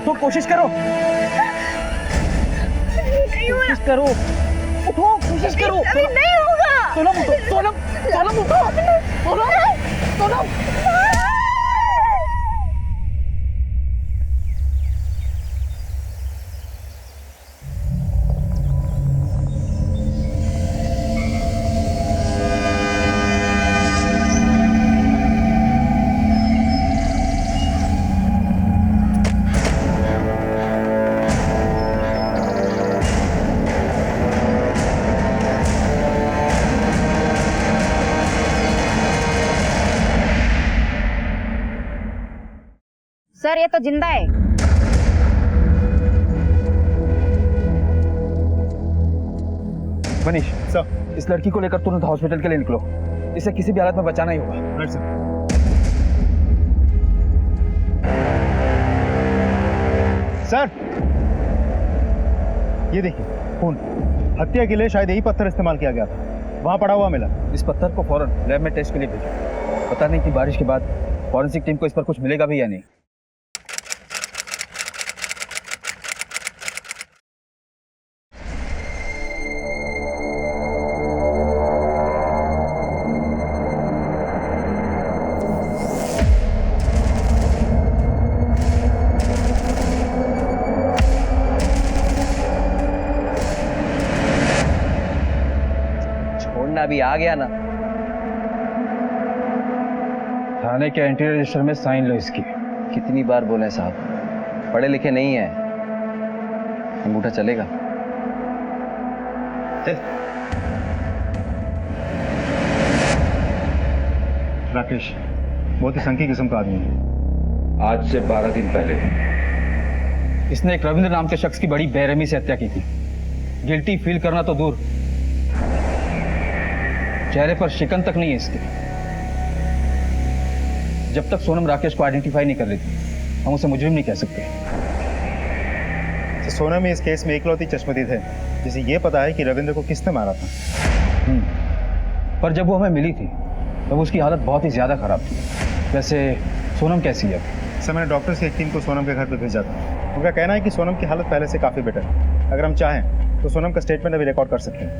उठो, कोशिश करो, कोशिश करो, उठो, कोशिश करो। अभी नहीं होगा। सोनम उठो, सोनम, सोनम उठो, सोनम, सोनम। सर ये तो जिंदा है। मनीष सर, इस लड़की को लेकर तुरंत हॉस्पिटल के लिए निकलो, इसे किसी भी हालत में बचाना ही होगा। Right sir. सर ये देखिए खून, हत्या के लिए शायद यही पत्थर इस्तेमाल किया गया था, वहां पड़ा हुआ मिला। इस पत्थर को फौरन लैब में टेस्ट के लिए भेजो। पता नहीं कि बारिश के बाद फॉरेंसिक टीम को इस पर कुछ मिलेगा भी या नहीं। अभी आ गया ना। थाने के एंट्री रजिस्टर में साइन लो इसकी। कितनी बार बोले साहब, पढ़े लिखे नहीं है, अंगूठा चलेगा। राकेश बहुत ही संकी किस्म का आदमी है। आज से 12 दिन पहले इसने एक रविंद्र नाम के शख्स की बड़ी बेरहमी से हत्या की थी। गिल्टी फील करना तो दूर, चेहरे पर शिकन तक नहीं है इसके। जब तक सोनम राकेश को आइडेंटिफाई नहीं कर लेती, हम उसे मुजरिम नहीं कह सकते। तो सोनम इस केस में इकलौती चश्मदीद है जिसे ये पता है कि रविंद्र को किसने मारा था। पर जब वो हमें मिली थी तब उसकी हालत बहुत ही ज्यादा खराब थी। वैसे सोनम कैसी है? सर मैंने डॉक्टर्स की एक टीम को सोनम के घर पर भेजा था। उनका कहना है कि सोनम की हालत पहले से काफ़ी बेटर है। अगर हम चाहें तो सोनम का स्टेटमेंट अभी रिकॉर्ड कर सकते हैं।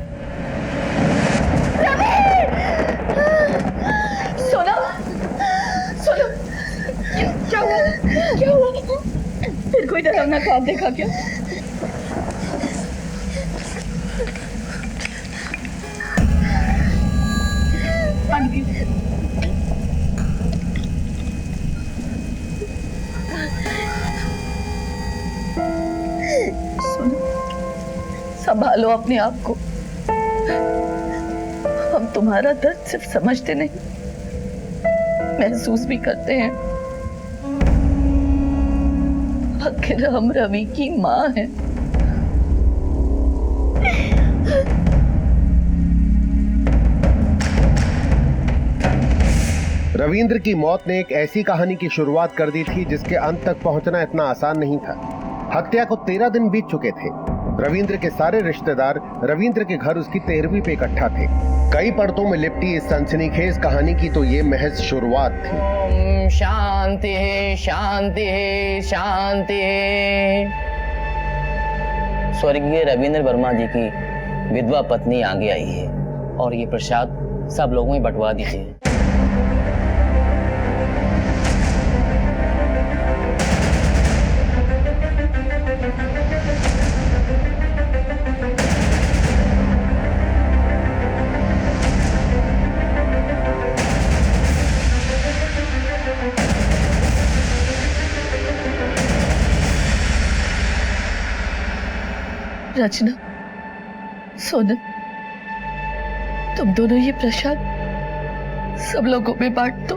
क्या हुआ? क्या हुआ? फिर कोई डरावना ख्वाब देखा क्या? सुनो, संभालो अपने आप को। हम तुम्हारा दर्द सिर्फ समझते नहीं, महसूस भी करते हैं। आखिर हम रवि की माँ हैं। रविंद्र की मौत ने एक ऐसी कहानी की शुरुआत कर दी थी जिसके अंत तक पहुंचना इतना आसान नहीं था। हत्या को 13 दिन बीत चुके थे। रविंद्र के सारे रिश्तेदार रविंद्र के घर उसकी 13वीं पे इकट्ठा थे। कई परतों में लिपटी इस सनसनीखेज कहानी की तो ये महज शुरुआत थी। ओम शांति है, शांति है, शांति है। स्वर्गीय रविंद्र वर्मा जी की विधवा पत्नी आगे आई है और ये प्रसाद सब लोगों में बंटवा दीजिए। रचना, सोनम, तुम दोनों ये प्रसाद सब लोगों में बांट दो।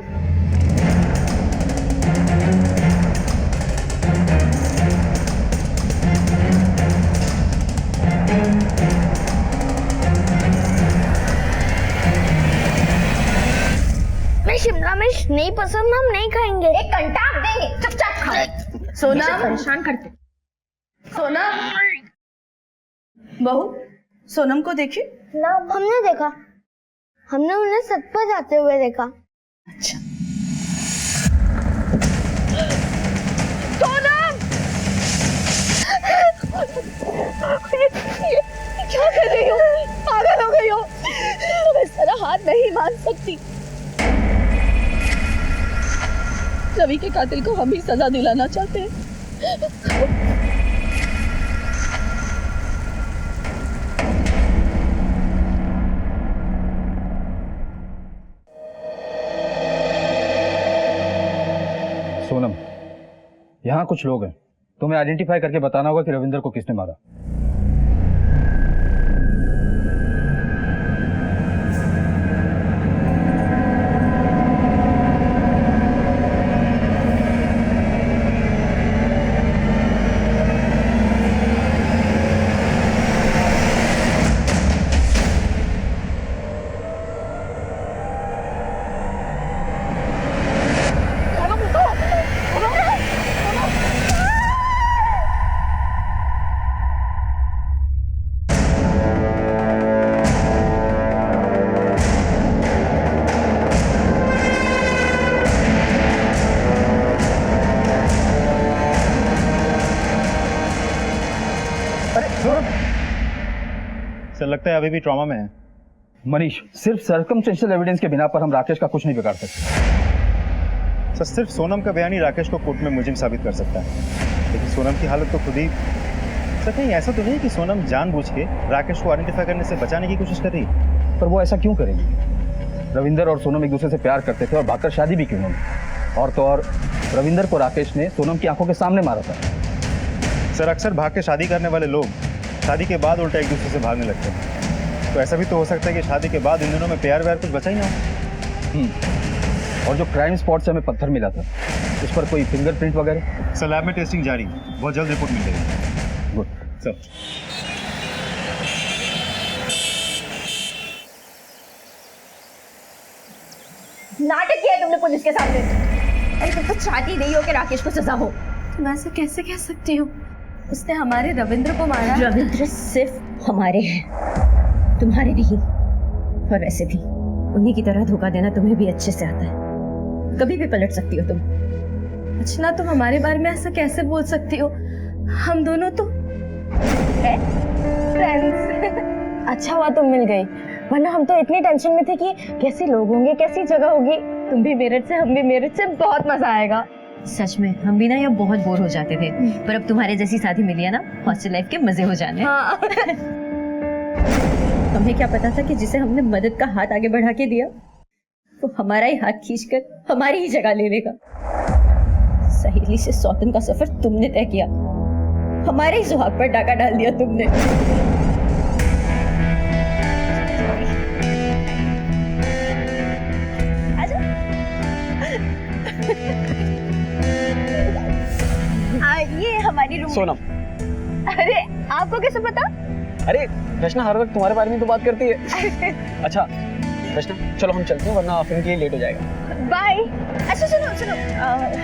मैं शिमला मिर्च नहीं पसंद, हम नहीं खाएंगे। एक घंटा आप देंगे, चुपचाप खाओ। सोनम, परेशान करते। सोनम, बहू, सोनम को देखी? ना, हमने देखा। हमने उन्हें छत पर जाते हुए देखा। अच्छा। सोनम, पत्नी। रवि के कातिल को हम ही सजा दिलाना चाहते हैं। सोनम, यहाँ कुछ लोग हैं, तुम्हें आइडेंटिफाई करके बताना होगा कि रविंदर को किसने मारा। सर लगता है अभी भी ट्रॉमा में है। मनीष, सिर्फ सर्कमस्टेंशियल एविडेंस के बिना पर हम राकेश का कुछ नहीं बिगाड़ सकते। सर सिर्फ सोनम का बयान ही राकेश को कोर्ट में मुजिम साबित कर सकता है, लेकिन सोनम की हालत तो खुद ही। सर कहीं ऐसा तो नहीं कि सोनम जानबूझ के राकेश को आइडेंटिफाई करने से बचाने की कोशिश कर रही है? पर वो ऐसा क्यों करेगी? रविंदर और सोनम एक दूसरे से प्यार करते थे और भागकर शादी भी क्यों नहीं। और तो और रविंदर को राकेश ने सोनम की आंखों के सामने मारा था। सर अक्सर भाग के शादी करने वाले लोग शादी के बाद उल्टा एक दूसरे से भागने लगते हैं, तो ऐसा भी तो हो सकता है कि शादी के बाद इन दिनों में प्यार व्यार कुछ बचा ही ना हो। और जो क्राइम स्पॉट से हमें पत्थर मिला था, उस पर कोई फिंगरप्रिंट वगैरह? सर लैब में टेस्टिंग जारी, बहुत जल्द रिपोर्ट मिल जाएगी। गुड सर नाटक किया है तुमने पुलिस के सामने। अरे तुम तो चाहती नहीं हो कि राकेश को सजा हो। तुम ऐसे कैसे कह सकती हो? उसने हमारे रविंद्र को मारा। रविंद्र सिर्फ हमारे हैं, तुम्हारे नहीं। और वैसे भी उन्हीं की तरह धोखा देना तुम्हें भी अच्छे से आता है, कभी भी पलट सकती हो तुम। अर्चना, तुम हमारे बारे में ऐसा कैसे बोल सकती हो? हम दोनों तो फ्रेंड्स। अच्छा हुआ तुम मिल गई, वरना हम तो इतनी टेंशन में थे कि कैसे लोग होंगे, कैसी जगह होगी। तुम भी मेरठ से, हम भी मेरठ से, बहुत मजा आएगा। सच में हम भी ना यहाँ बहुत बोर हो जाते थे, पर अब तुम्हारे जैसी साथी मिली है ना, हॉस्टल लाइफ के मजे हो जाने। हाँ। हमें क्या पता था कि जिसे हमने मदद का हाथ आगे बढ़ा के दिया, वो हमारा ही हाथ खींचकर हमारी ही जगह ले लेगा। सहेली से सौतन का सफर तुमने तय किया, हमारे ही सुहाग पर डाका डाल दिया तुमने। ये हमारी रूम। सोनम, अरे आपको कैसे पता? अरे रचना हर वक्त तुम्हारे बारे में तो बात करती है। अच्छा रचना, चलो हम चलते हैं वरना फिल्म के लिए लेट हो जाएगा। बाय। अच्छा सुनो सुनो,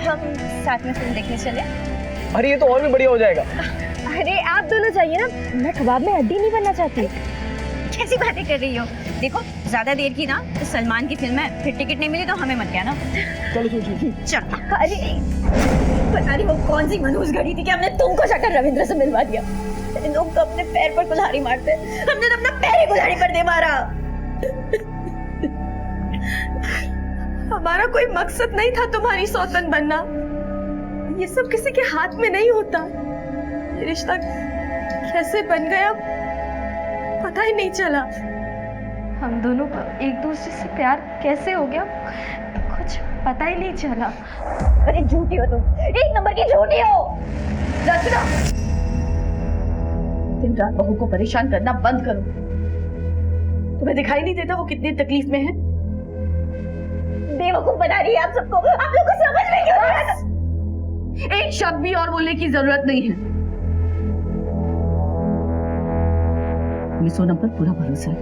हम साथ में फिल्म देखने चले। अरे ये तो और भी बढ़िया हो जाएगा। अरे आप दोनों जाइए ना, मैं कबाब में हड्डी नहीं बनना चाहती। कैसी बातें कर रही हो? देखो ज्यादा देर की ना तो सलमान की फिल्म है, फिर टिकट नहीं मिली तो हमें मत कहना। चलो चलो चल। अरे पता नहीं वो कौन सी मनहूस घड़ी थी कि हमने तुमको जाकर रविंद्र से मिलवा दिया। लोग तो अपने पैर पर कुल्हाड़ी मारते, हमने तो अपना पैर ही कुल्हाड़ी पर दे मारा। हमारा कोई मकसद नहीं था तुम्हारी सौतन बनना। ये सब किसी के हाथ में नहीं होता। ये रिश्ता कैसे बन गया पता ही नहीं चला। हम दोनों को एक दूसरे से प्यार कैसे हो गया कुछ पता ही नहीं चला। अरे झूठी हो तुम, एक नंबर की झूठी हो। रचना, दिन रात बहू को परेशान करना बंद करो। तुम्हें दिखाई नहीं देता वो कितनी तकलीफ में है? बेवकूफ बना रही है आप सबको। आप लोग को समझ में क्यों नहीं आता? एक शब्द भी और बोलने की जरूरत नहीं है। हमें सोनम पर पूरा भरोसा है,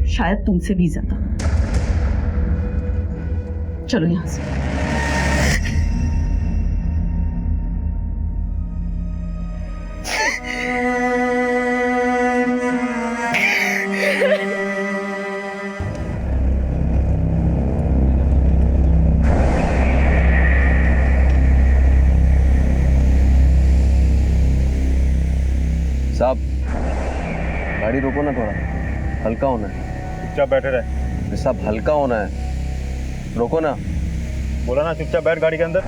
शायद तुमसे भी ज्यादा। चलो यहां से। साहब गाड़ी रोको ना, थोड़ा हल्का होना है। चुपचाप बैठे रहे। सब हल्का होना है, रोको ना। बोला ना चुपचाप बैठ गाड़ी के अंदर।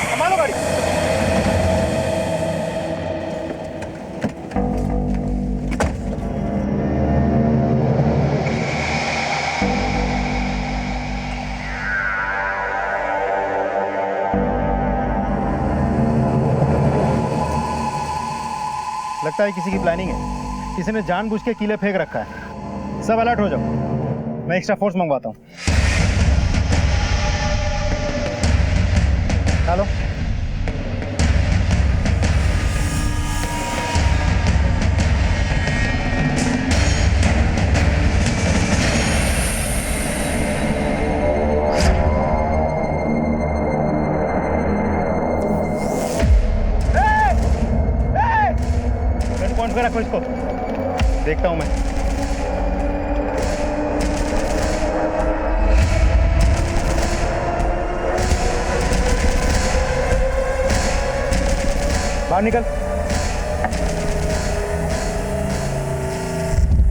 संभालो गाड़ी। लगता है किसी की प्लानिंग है, किसी ने जानबूझ के कीले फेंक रखा है। सब अलर्ट हो जाओ, मैं एक्स्ट्रा फोर्स मंगवाता हूँ। हेलो, पॉइंट पे रखो इसको, देखता हूं मैं। बाहर निकल।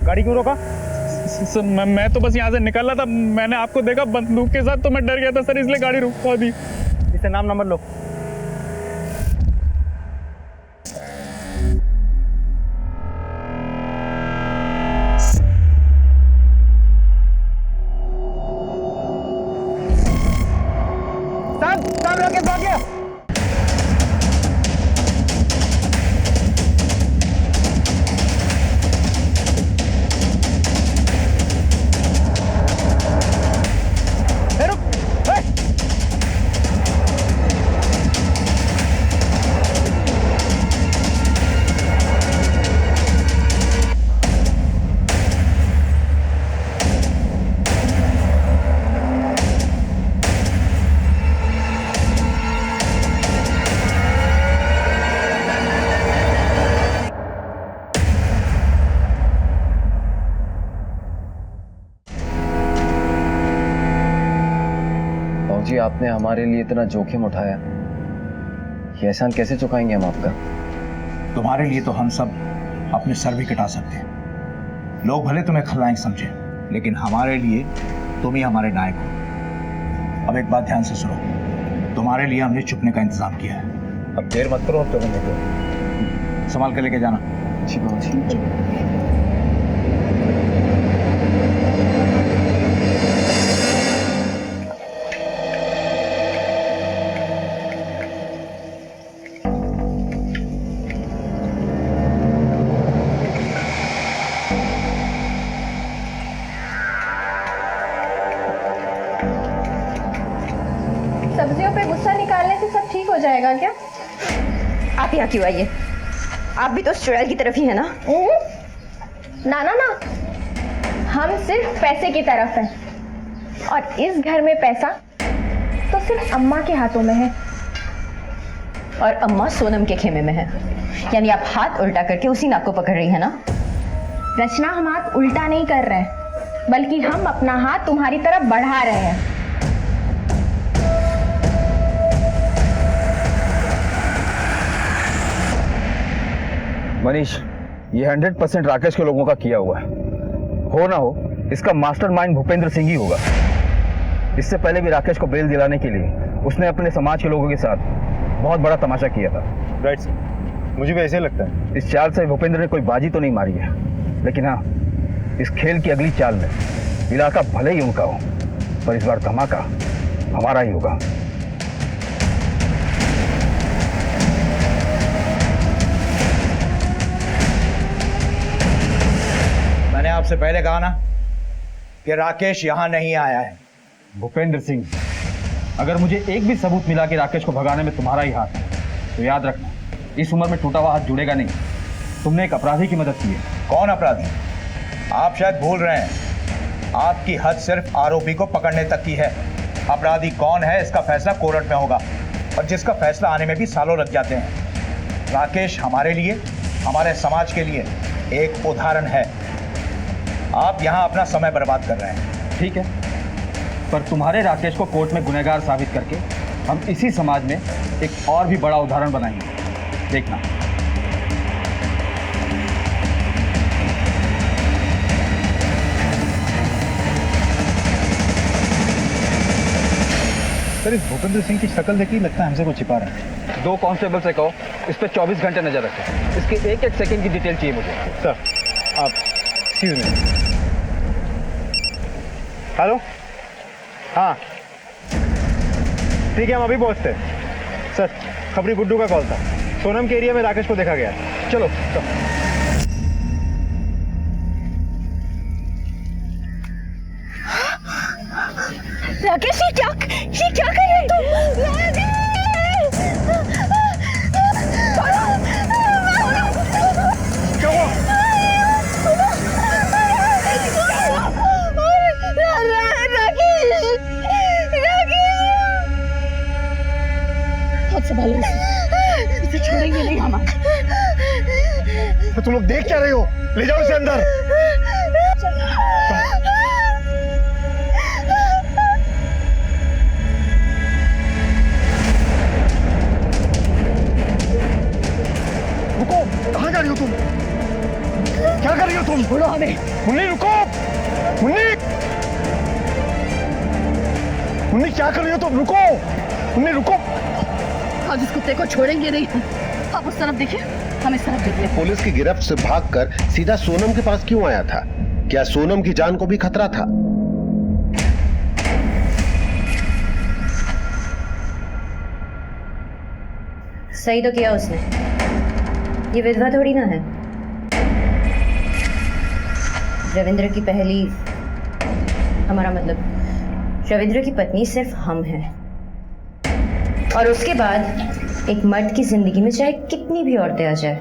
गाड़ी क्यों रोका? सर मैं तो बस यहाँ से निकल रहा था, मैंने आपको देखा बंदूक के साथ तो मैं डर गया था सर, इसलिए गाड़ी रुकवा दी। इसे नाम नंबर लो। सब लोग के भाग्य। जी आपने हमारे लिए इतना जोखिम उठाया, ये एहसान कैसे चुकाएंगे हम आपका? तुम्हारे लिए तो हम सब अपने सर भी कटा सकते हैं। लोग भले तुम्हें खलनायक समझे, लेकिन हमारे लिए तुम ही हमारे नायक हो। अब एक बात ध्यान से सुनो, तुम्हारे लिए हमने छुपने का इंतजाम किया है। अब देर मत करो, अब तुम संभाल कर लेके जाना। जी बाबा जी। सब्जियों पे गुस्सा निकालने से सब ठीक हो जाएगा क्या? आप यहाँ क्यों आइए? आप भी तो चुड़ैल की तरफ ही है ना? ना ना ना, हम सिर्फ पैसे की तरफ हैं, और इस घर में पैसा तो सिर्फ अम्मा के हाथों में है। और अम्मा सोनम के खेमे में है, यानी आप हाथ उल्टा करके उसी नाक को पकड़ रही है ना? रचना, हम हाथ उल्टा नहीं कर रहे हैं, बल्कि हम अपना हाथ तुम्हारी तरफ बढ़ा रहे हैं। मनीष, ये 100% राकेश के लोगों का किया हुआ है। हो ना हो, इसका मास्टरमाइंड भूपेंद्र सिंह ही होगा। इससे पहले भी राकेश को बेल दिलाने के लिए उसने अपने समाज के लोगों के साथ बहुत बड़ा तमाशा किया था। राइट सर, मुझे भी ऐसे ही लगता है। इस चाल से भूपेंद्र ने कोई बाजी तो नहीं मारी है, लेकिन हाँ, इस खेल की अगली चाल में इलाका भले ही उनका हो, पर इस बार धमाका हमारा ही होगा। मैंने आपसे पहले कहा ना कि राकेश यहां नहीं आया है। भूपेंद्र सिंह, अगर मुझे एक भी सबूत मिला कि राकेश को भगाने में तुम्हारा ही हाथ है, तो याद रखना, इस उम्र में टूटा हुआ हाथ जुड़ेगा नहीं। तुमने एक अपराधी की मदद की है। कौन अपराधी? आप शायद भूल रहे हैं, आपकी हद सिर्फ आरोपी को पकड़ने तक की है। अपराधी कौन है इसका फैसला कोर्ट में होगा, और जिसका फैसला आने में भी सालों लग जाते हैं। राकेश हमारे लिए, हमारे समाज के लिए एक उदाहरण है। आप यहाँ अपना समय बर्बाद कर रहे हैं। ठीक है, पर तुम्हारे राकेश को कोर्ट में गुनहगार साबित करके हम इसी समाज में एक और भी बड़ा उदाहरण बनाएंगे। देखना। सर, इस भूपेंद्र सिंह की शक्ल देखी लगता है हमसे कुछ छिपा रहा है। 2 कांस्टेबल से कहो इस पे 24 घंटे नजर रखें। इसके एक एक सेकंड की डिटेल चाहिए मुझे। सर, आप एक्सक्यूज मी। हेलो, हाँ ठीक है, हम अभी पहुंचते हैं। सर, खबरी गुड्डू का कॉल था। सोनम के एरिया में राकेश को देखा गया। चलो, राकेश, ये क्या कर रहे तुम? संभालो इसे छोड़ेंगे नहीं हम। तो तुम लोग देख क्या रहे हो? ले जाओ इसे अंदर। रुको, कहाँ जा रही हो तुम? क्या कर रही हो तुम? बोलो हमें। मुन्नी रुको, मुन्नी, मुन्नी क्या कर रही हो तुम? रुको मुन्नी, रुको। हम इस कुत्ते को छोड़ेंगे नहीं। आप उस तरफ देखिए, हम इस तरफ देखिए। पुलिस की गिरफ्त से भागकर सीधा सोनम के पास क्यों आया था? क्या सोनम की जान को भी खतरा था? सही तो किया उसने। ये विधवा थोड़ी ना है। रविंद्र की पहली, हमारा मतलब रविंद्र की पत्नी सिर्फ हम हैं, और उसके बाद एक मर्द की जिंदगी में चाहे कितनी भी औरतें आ जाए।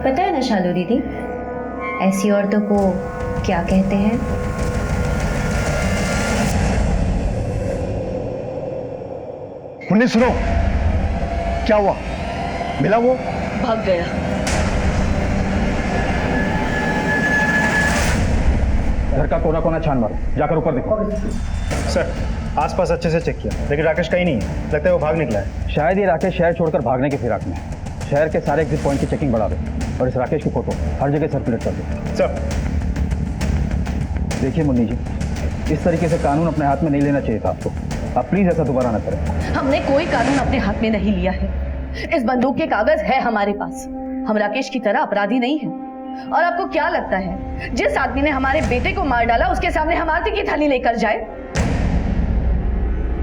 पता है ना शालू दीदी, ऐसी औरतों को क्या कहते हैं? मुन्नी सुनो, क्या हुआ? मिला वो? भाग गया। घर का कोना कोना छान मारो, जाकर ऊपर देखो। सर, आसपास अच्छे से चेक किया, लेकिन राकेश कहीं नहीं है। लगता है वो भाग निकला है। शायद ये राकेश शहर छोड़कर भागने की फिराक में है। शहर के सारे एग्जिट पॉइंट की चेकिंग बढ़ा दो और इस राकेश की फोटो हर जगह सर्कुलेट कर दो। सर, देखिए मुन्नी जी, इस तरीके से कानून अपने हाथ में नहीं लेना चाहिए था आपको। आप प्लीज ऐसा दोबारा न करें। हमने कोई कानून अपने हाथ में नहीं लिया है। इस बंदूक के कागज है हमारे पास। हम राकेश की तरह अपराधी नहीं हैं। और आपको क्या लगता है जिस आदमी ने हमारे बेटे को मार डाला उसके सामने हम आरती की थाली लेकर जाए?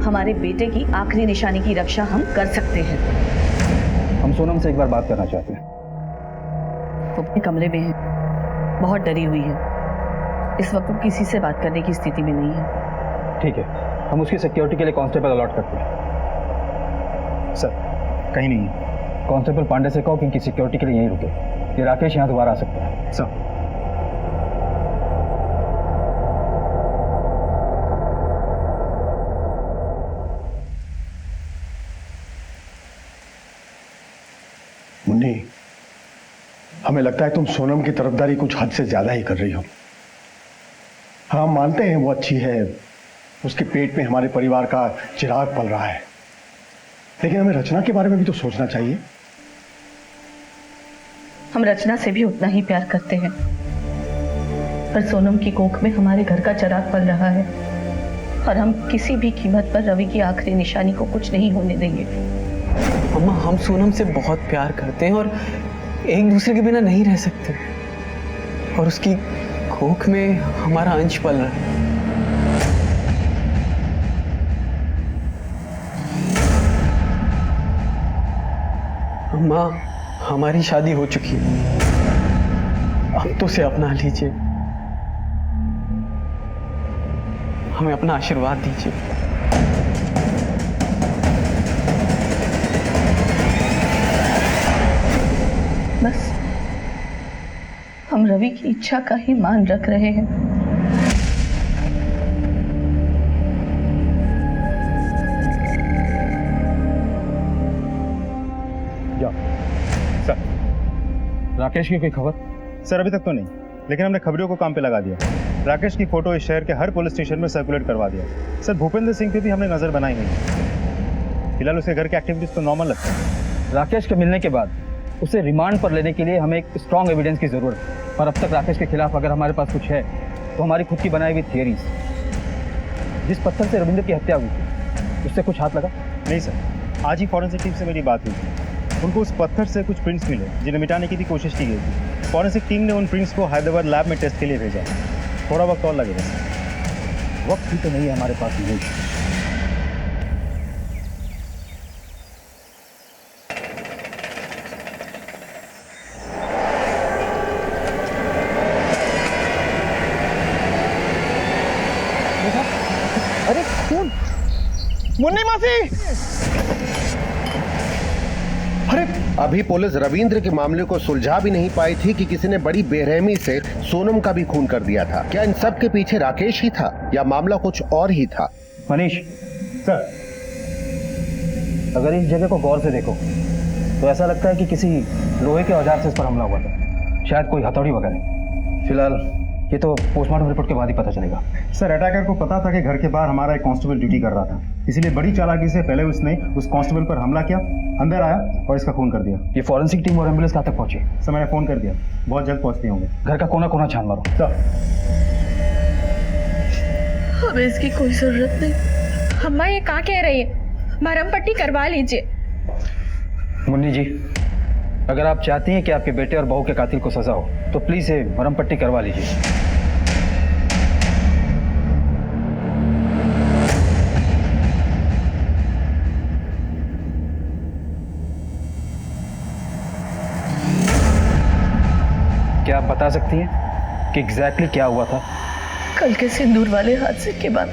हमारे बेटे की आखिरी निशानी की रक्षा हम कर सकते हैं। हम सोनम से एक बार बात करना चाहते हैं। वो अपने कमरे में है, बहुत डरी हुई है। इस वक्त वो किसी से बात करने की स्थिति में नहीं है। ठीक है, हम उसकी सिक्योरिटी के लिए कांस्टेबल अलॉट करते हैं। सर, कहीं नहीं है। कांस्टेबल पांडे से कहो कि इनकी सिक्योरिटी के लिए यहीं रुके। ये राकेश यहाँ दोबारा आ सकता है। सर, मुन्नी, हमें लगता है तुम सोनम की तरफदारी कुछ हद से ज्यादा ही कर रही हो। हाँ, मानते हैं वो अच्छी है, उसके पेट में हमारे परिवार का चिराग पल रहा है, लेकिन हमें रचना के बारे में भी तो सोचना चाहिए। हम रचना से भी उतना ही प्यार करते हैं, पर सोनम की कोख में हमारे घर का चिराग पल रहा है और हम किसी भी कीमत पर रवि की आखिरी निशानी को कुछ नहीं होने देंगे। अम्मा, हम सोनम से बहुत प्यार करते हैं और एक दूसरे के बिना नहीं रह सकते, और उसकी कोख में हमारा अंश पल रहा है। अम्मा, हमारी शादी हो चुकी है, अब तो उसे अपना लीजिए, हमें अपना आशीर्वाद दीजिए। बस हम रवि की इच्छा का ही मान रख रहे हैं। जाओ। सर, राकेश की कोई खबर? सर, अभी तक तो नहीं, लेकिन हमने खबरियों को काम पे लगा दिया। राकेश की फोटो इस शहर के हर पुलिस स्टेशन में सर्कुलेट करवा दिया। सर, भूपेंद्र सिंह पे भी हमने नजर बनाई हुई है। फिलहाल उसके घर की एक्टिविटीज तो नॉर्मल लगता है। राकेश के मिलने के बाद उसे रिमांड पर लेने के लिए हमें एक स्ट्रॉन्ग एविडेंस की जरूरत है। और अब तक राकेश के खिलाफ अगर हमारे पास कुछ है तो हमारी खुद की बनाई हुई थियरीज। जिस पत्थर से रविंद्र की हत्या हुई थी उससे कुछ हाथ लगा? नहीं सर, आज ही फॉरेंसिक टीम से मेरी बात हुई थी। उनको उस पत्थर से कुछ प्रिंट्स मिले जिन्हें मिटाने की भी कोशिश की गई थी। फॉरेंसिक टीम ने उन प्रिंट्स को हैदराबाद लैब में टेस्ट के लिए भेजा। थोड़ा वक्त और लगेगा सर। वक्त भी तो नहीं है हमारे पास। नहीं, अरे खून! मुन्नी मासी! अरे अभी पुलिस रविंद्र के मामले को सुलझा भी नहीं पाई थी कि किसी ने बड़ी बेरहमी से सोनम का भी खून कर दिया था। क्या इन सब के पीछे राकेश ही था या मामला कुछ और ही था? मनीष सर, अगर इस जगह को गौर से देखो तो ऐसा लगता है कि किसी लोहे के औजार से इस पर हमला हुआ था, शायद कोई हथौड़ी वगैरह। फिलहाल ये तो पोस्टमार्टम रिपोर्ट के बाद ही पता चलेगा। सर अटैकर को पता था कि घर के बाहर हमारा एक कांस्टेबल ड्यूटी कर रहा था, इसलिए बड़ी चालाकी से पहले उसने उस कांस्टेबल पर हमला किया, अंदर आया और इसका खून कर दिया। ये फॉरेंसिक टीम और एम्बुलेंस कहाँ तक पहुंची? सर मैंने फोन कर दिया, बहुत जल्द पहुंचते होंगे। घर का कोना कोना छान मारो। सर हमें इसकी कोई जरूरत नहीं। अम्मा ये कहाँ कह रही है? मरहम पट्टी करवा लीजिए। मुन्नी जी, अगर आप चाहती हैं कि आपके बेटे और बहू के कातिल को सजा हो तो प्लीज ये मरहम पट्टी करवा लीजिए। क्या आप बता सकती हैं कि एग्जैक्टली क्या हुआ था? कल के सिंदूर वाले हादसे के बाद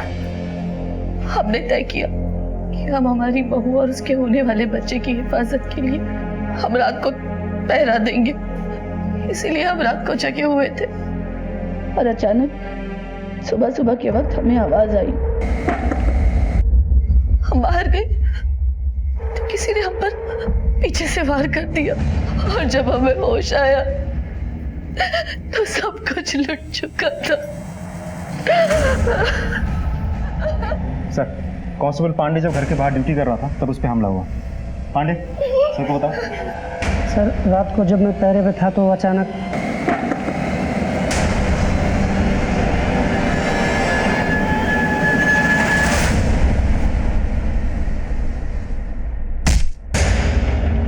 हमने तय किया कि हम हमारी बहू और उसके होने वाले बच्चे की हिफाजत के लिए हम रात को पहरा देंगे। इसीलिए हम रात को जगे हुए थे और अचानक सुबह सुबह के वक्त हमें आवाज आई। हम बाहर गए तो किसी ने हम पर पीछे से वार कर दिया और जब हमें होश आया तो सब कुछ लुट चुका था। सर, कांस्टेबल पांडे जब घर के बाहर ड्यूटी कर रहा था तब उस पर हमला हुआ। पांडे, सर को बताओ। सर, रात को जब मैं पहरे पे था तो अचानक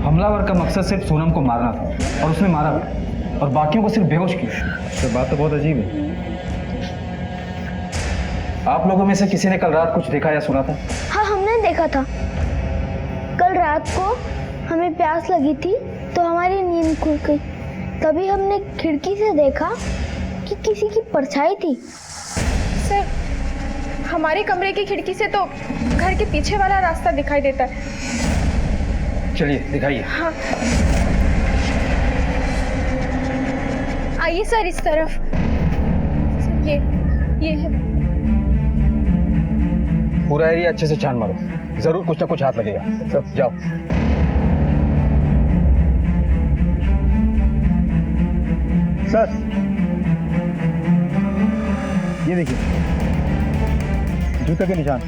हमलावर का मकसद सिर्फ सोनम को मारना था और उसने मारा और बाकियों को सिर्फ बेहोश किया। तो बात तो बहुत अजीब है। आप लोगों में से किसी ने कल रात कुछ देखा या सुना था? हाँ, हमने देखा था। कल रात को हमें प्यास लगी थी तो हमारी नींद खुल गई। तभी हमने खिड़की से देखा कि किसी की परछाई थी। सर, हमारे कमरे की खिड़की से तो घर के पीछे वाला रास्ता दिखाई देता है। चलिए दिखाइए। हाँ, आइए सर, इस तरफ। सर, ये है। पूरा एरिया अच्छे से छान मारो, जरूर कुछ ना कुछ हाथ लगेगा। सब जाओ। सर, ये देखिए, जूते के निशान।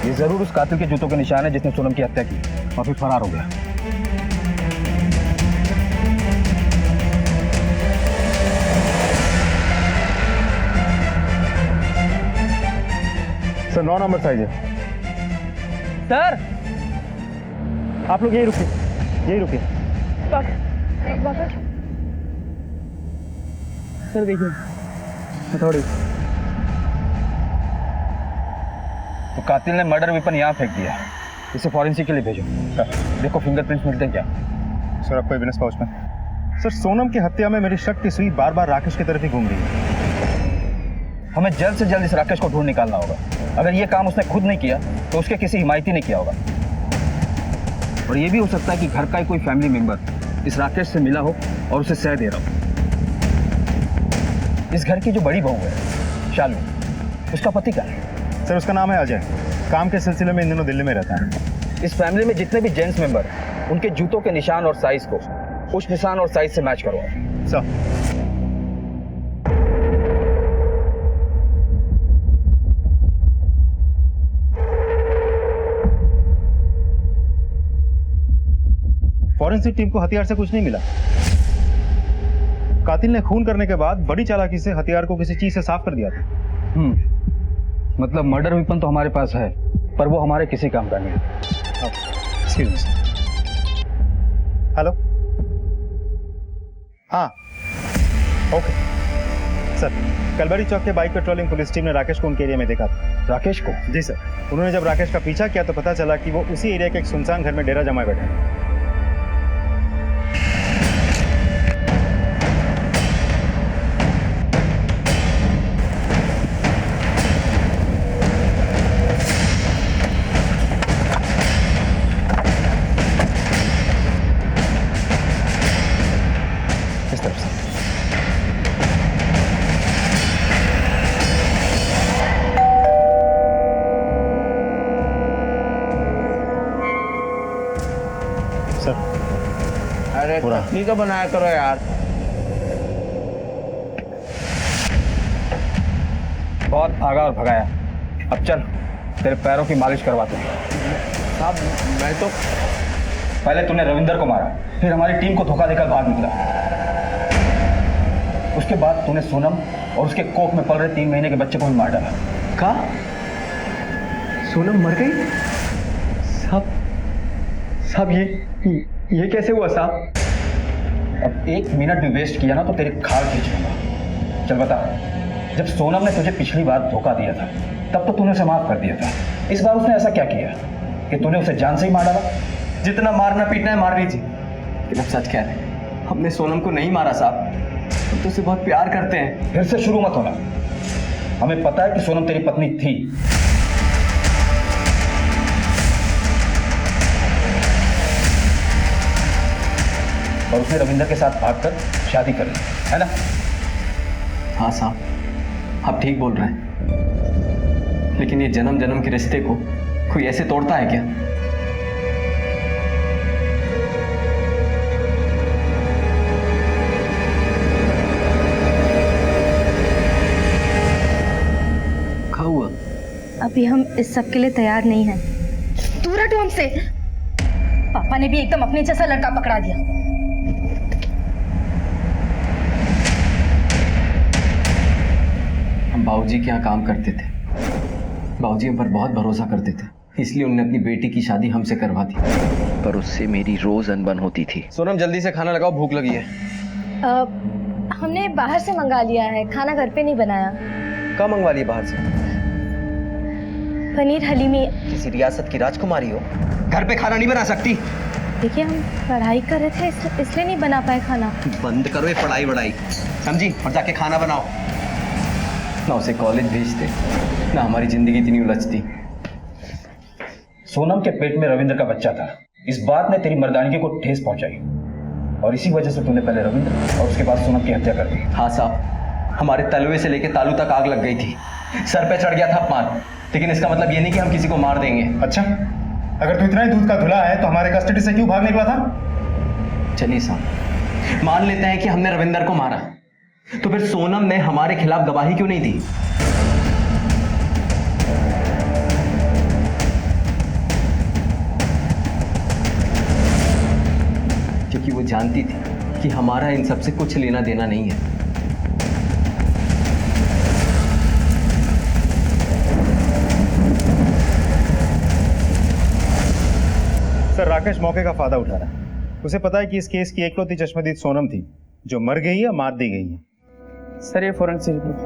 ये जरूर उस कातिल के जूतों के निशान है जिसने सोनम की हत्या की और फिर फरार हो गया। सर 9 नंबर साइज है। सर, आप लोग यही रुकिए, यही रुकिए। सर देखिए, हथौड़ी। तो कातिल ने मर्डर वेपन यहाँ फेंक दिया। इसे फॉरेंसिक के लिए भेजो। देखो फिंगरप्रिंट्स मिलते हैं क्या? सर आपको एविडेंस पाउच में। सर, सोनम की हत्या में मेरी शक की सुई बार बार राकेश की तरफ ही घूम रही है। हमें जल्द से जल्द इस राकेश को ढूंढ निकालना होगा। अगर ये काम उसने खुद नहीं किया तो उसके किसी हिमायती ने किया होगा। और ये भी हो सकता है कि घर का ही कोई फैमिली मेंबर इस राकेश से मिला हो और उसे सह दे रहा हो। इस घर की जो बड़ी बहू है शालू, उसका पति क्या है? सर उसका नाम है अजय। काम के सिलसिले में इन दिनों दिल्ली में रहता है। इस फैमिली में जितने भी जेंट्स मेंबर हैं, उनके जूतों के निशान और साइज को उस निशान और साइज से मैच करो। सर फॉरेंसिक टीम को हथियार से कुछ नहीं मिला। कातिल ने खून करने के बाद बड़ी चालाकी से हथियार को किसी चीज से साफ कर दिया था। मतलब मर्डर वेपन तो हमारे पास है, पर वो हमारे किसी काम का नहीं। Excuse me. हेलो, हाँ, ओके सर। कलबरी चौक के बाइक पेट्रोलिंग पुलिस टीम ने राकेश को उनके एरिया में देखा था। राकेश को? जी सर। उन्होंने जब राकेश का पीछा किया तो पता चला कि वो उसी एरिया के एक सुनसान घर में डेरा जमाए बैठे हैं। इस तरफ से। अरे नहीं तो बनाया करो यार। बहुत आगा और भगाया। अब चल तेरे पैरों की मालिश करवाते हैं। साहब मैं तो पहले तूने रविंदर को मारा, फिर हमारी टीम को धोखा देकर भाग निकला। उसके बाद तूने सोनम और उसके कोख में पल रहे 3 महीने के बच्चे को भी मार डाला। कहा सोनम मर गई? साहब ये कैसे हुआ साहब? अब 1 मिनट भी वेस्ट किया ना तो तेरी खाल खींच लूंगा। चल बता, जब सोनम ने तुझे पिछली बार धोखा दिया था तब तो तूने उसे माफ कर दिया था। इस बार उसने ऐसा क्या किया कि तूने उसे जान से ही मार डाला? जितना मारना पीटना है मार लीजिए, लेकिन अब सच कह रहे हैं, हमने सोनम को नहीं मारा साहब। हम तो उसे बहुत प्यार करते हैं। फिर से शुरू मत होना। हमें पता है कि सोनम तेरी पत्नी थी, और उसने रविंदर के साथ भागकर शादी कर ली, है ना? हाँ साहब, आप ठीक बोल रहे हैं, लेकिन ये जन्म जन्म के रिश्ते को कोई ऐसे तोड़ता है क्या? क्या हुआ? अभी हम इस सब के लिए तैयार नहीं हैं। दूर हटो हमसे। पापा ने भी एकदम अपने जैसा लड़का पकड़ा दिया। हम बाबूजी के यहाँ काम करते थे। बाबूजी हम पर बहुत भरोसा करते थे, इसलिए उन्होंने अपनी बेटी की शादी हमसे करवा दी। पर उससे मेरी रोज अनबन होती थी। सोनम जल्दी से खाना लगाओ, भूख लगी है। हमने बाहर से मंगा लिया है, खाना घर पे नहीं बनाया। क्या मंगवा लिया बाहर से? पनीर हलीमी। किसी रियासत की राजकुमारी हो, घर पे खाना नहीं बना सकती? देखिए हम पढ़ाई कर रहे थे इसलिए नहीं बना पाए खाना। बंद करो ये पढ़ाई वढ़ाई, समझी? और जाके खाना बनाओ। ना उसे कॉलेज भेजते, ना हमारी जिंदगी इतनी उलझती। सोनम के पेट में रविंद्र का बच्चा था। इस बात ने तेरी मर्दानगी को ठेस पहुंचाई, और इसी वजह से तूने पहले रविंद्र और उसके बाद सोनम की हत्या कर दी। हाँ साहब, हमारे तलवे से लेकर तालू तक आग लग गई थी। सर पे चढ़ गया था अपमान, लेकिन इसका मतलब ये नहीं कि हम किसी को मार देंगे। अच्छा, अगर तू इतना ही दूध का धुला है तो हमारे कस्टडी से क्यों भाग निकला था? चलिए साहब, मान लेते हैं कि हमने रविंदर को मारा, तो फिर सोनम ने हमारे खिलाफ गवाही क्यों नहीं दी? क्योंकि वो जानती थी कि हमारा इन सबसे कुछ लेना देना नहीं है। सर, राकेश मौके का फायदा उठा रहा है। उसे पता है कि इस केस की एकलौती चश्मदीद सोनम थी, जो मर गई या मार दी गई है। सर ये फॉरेंसिक रिपोर्ट।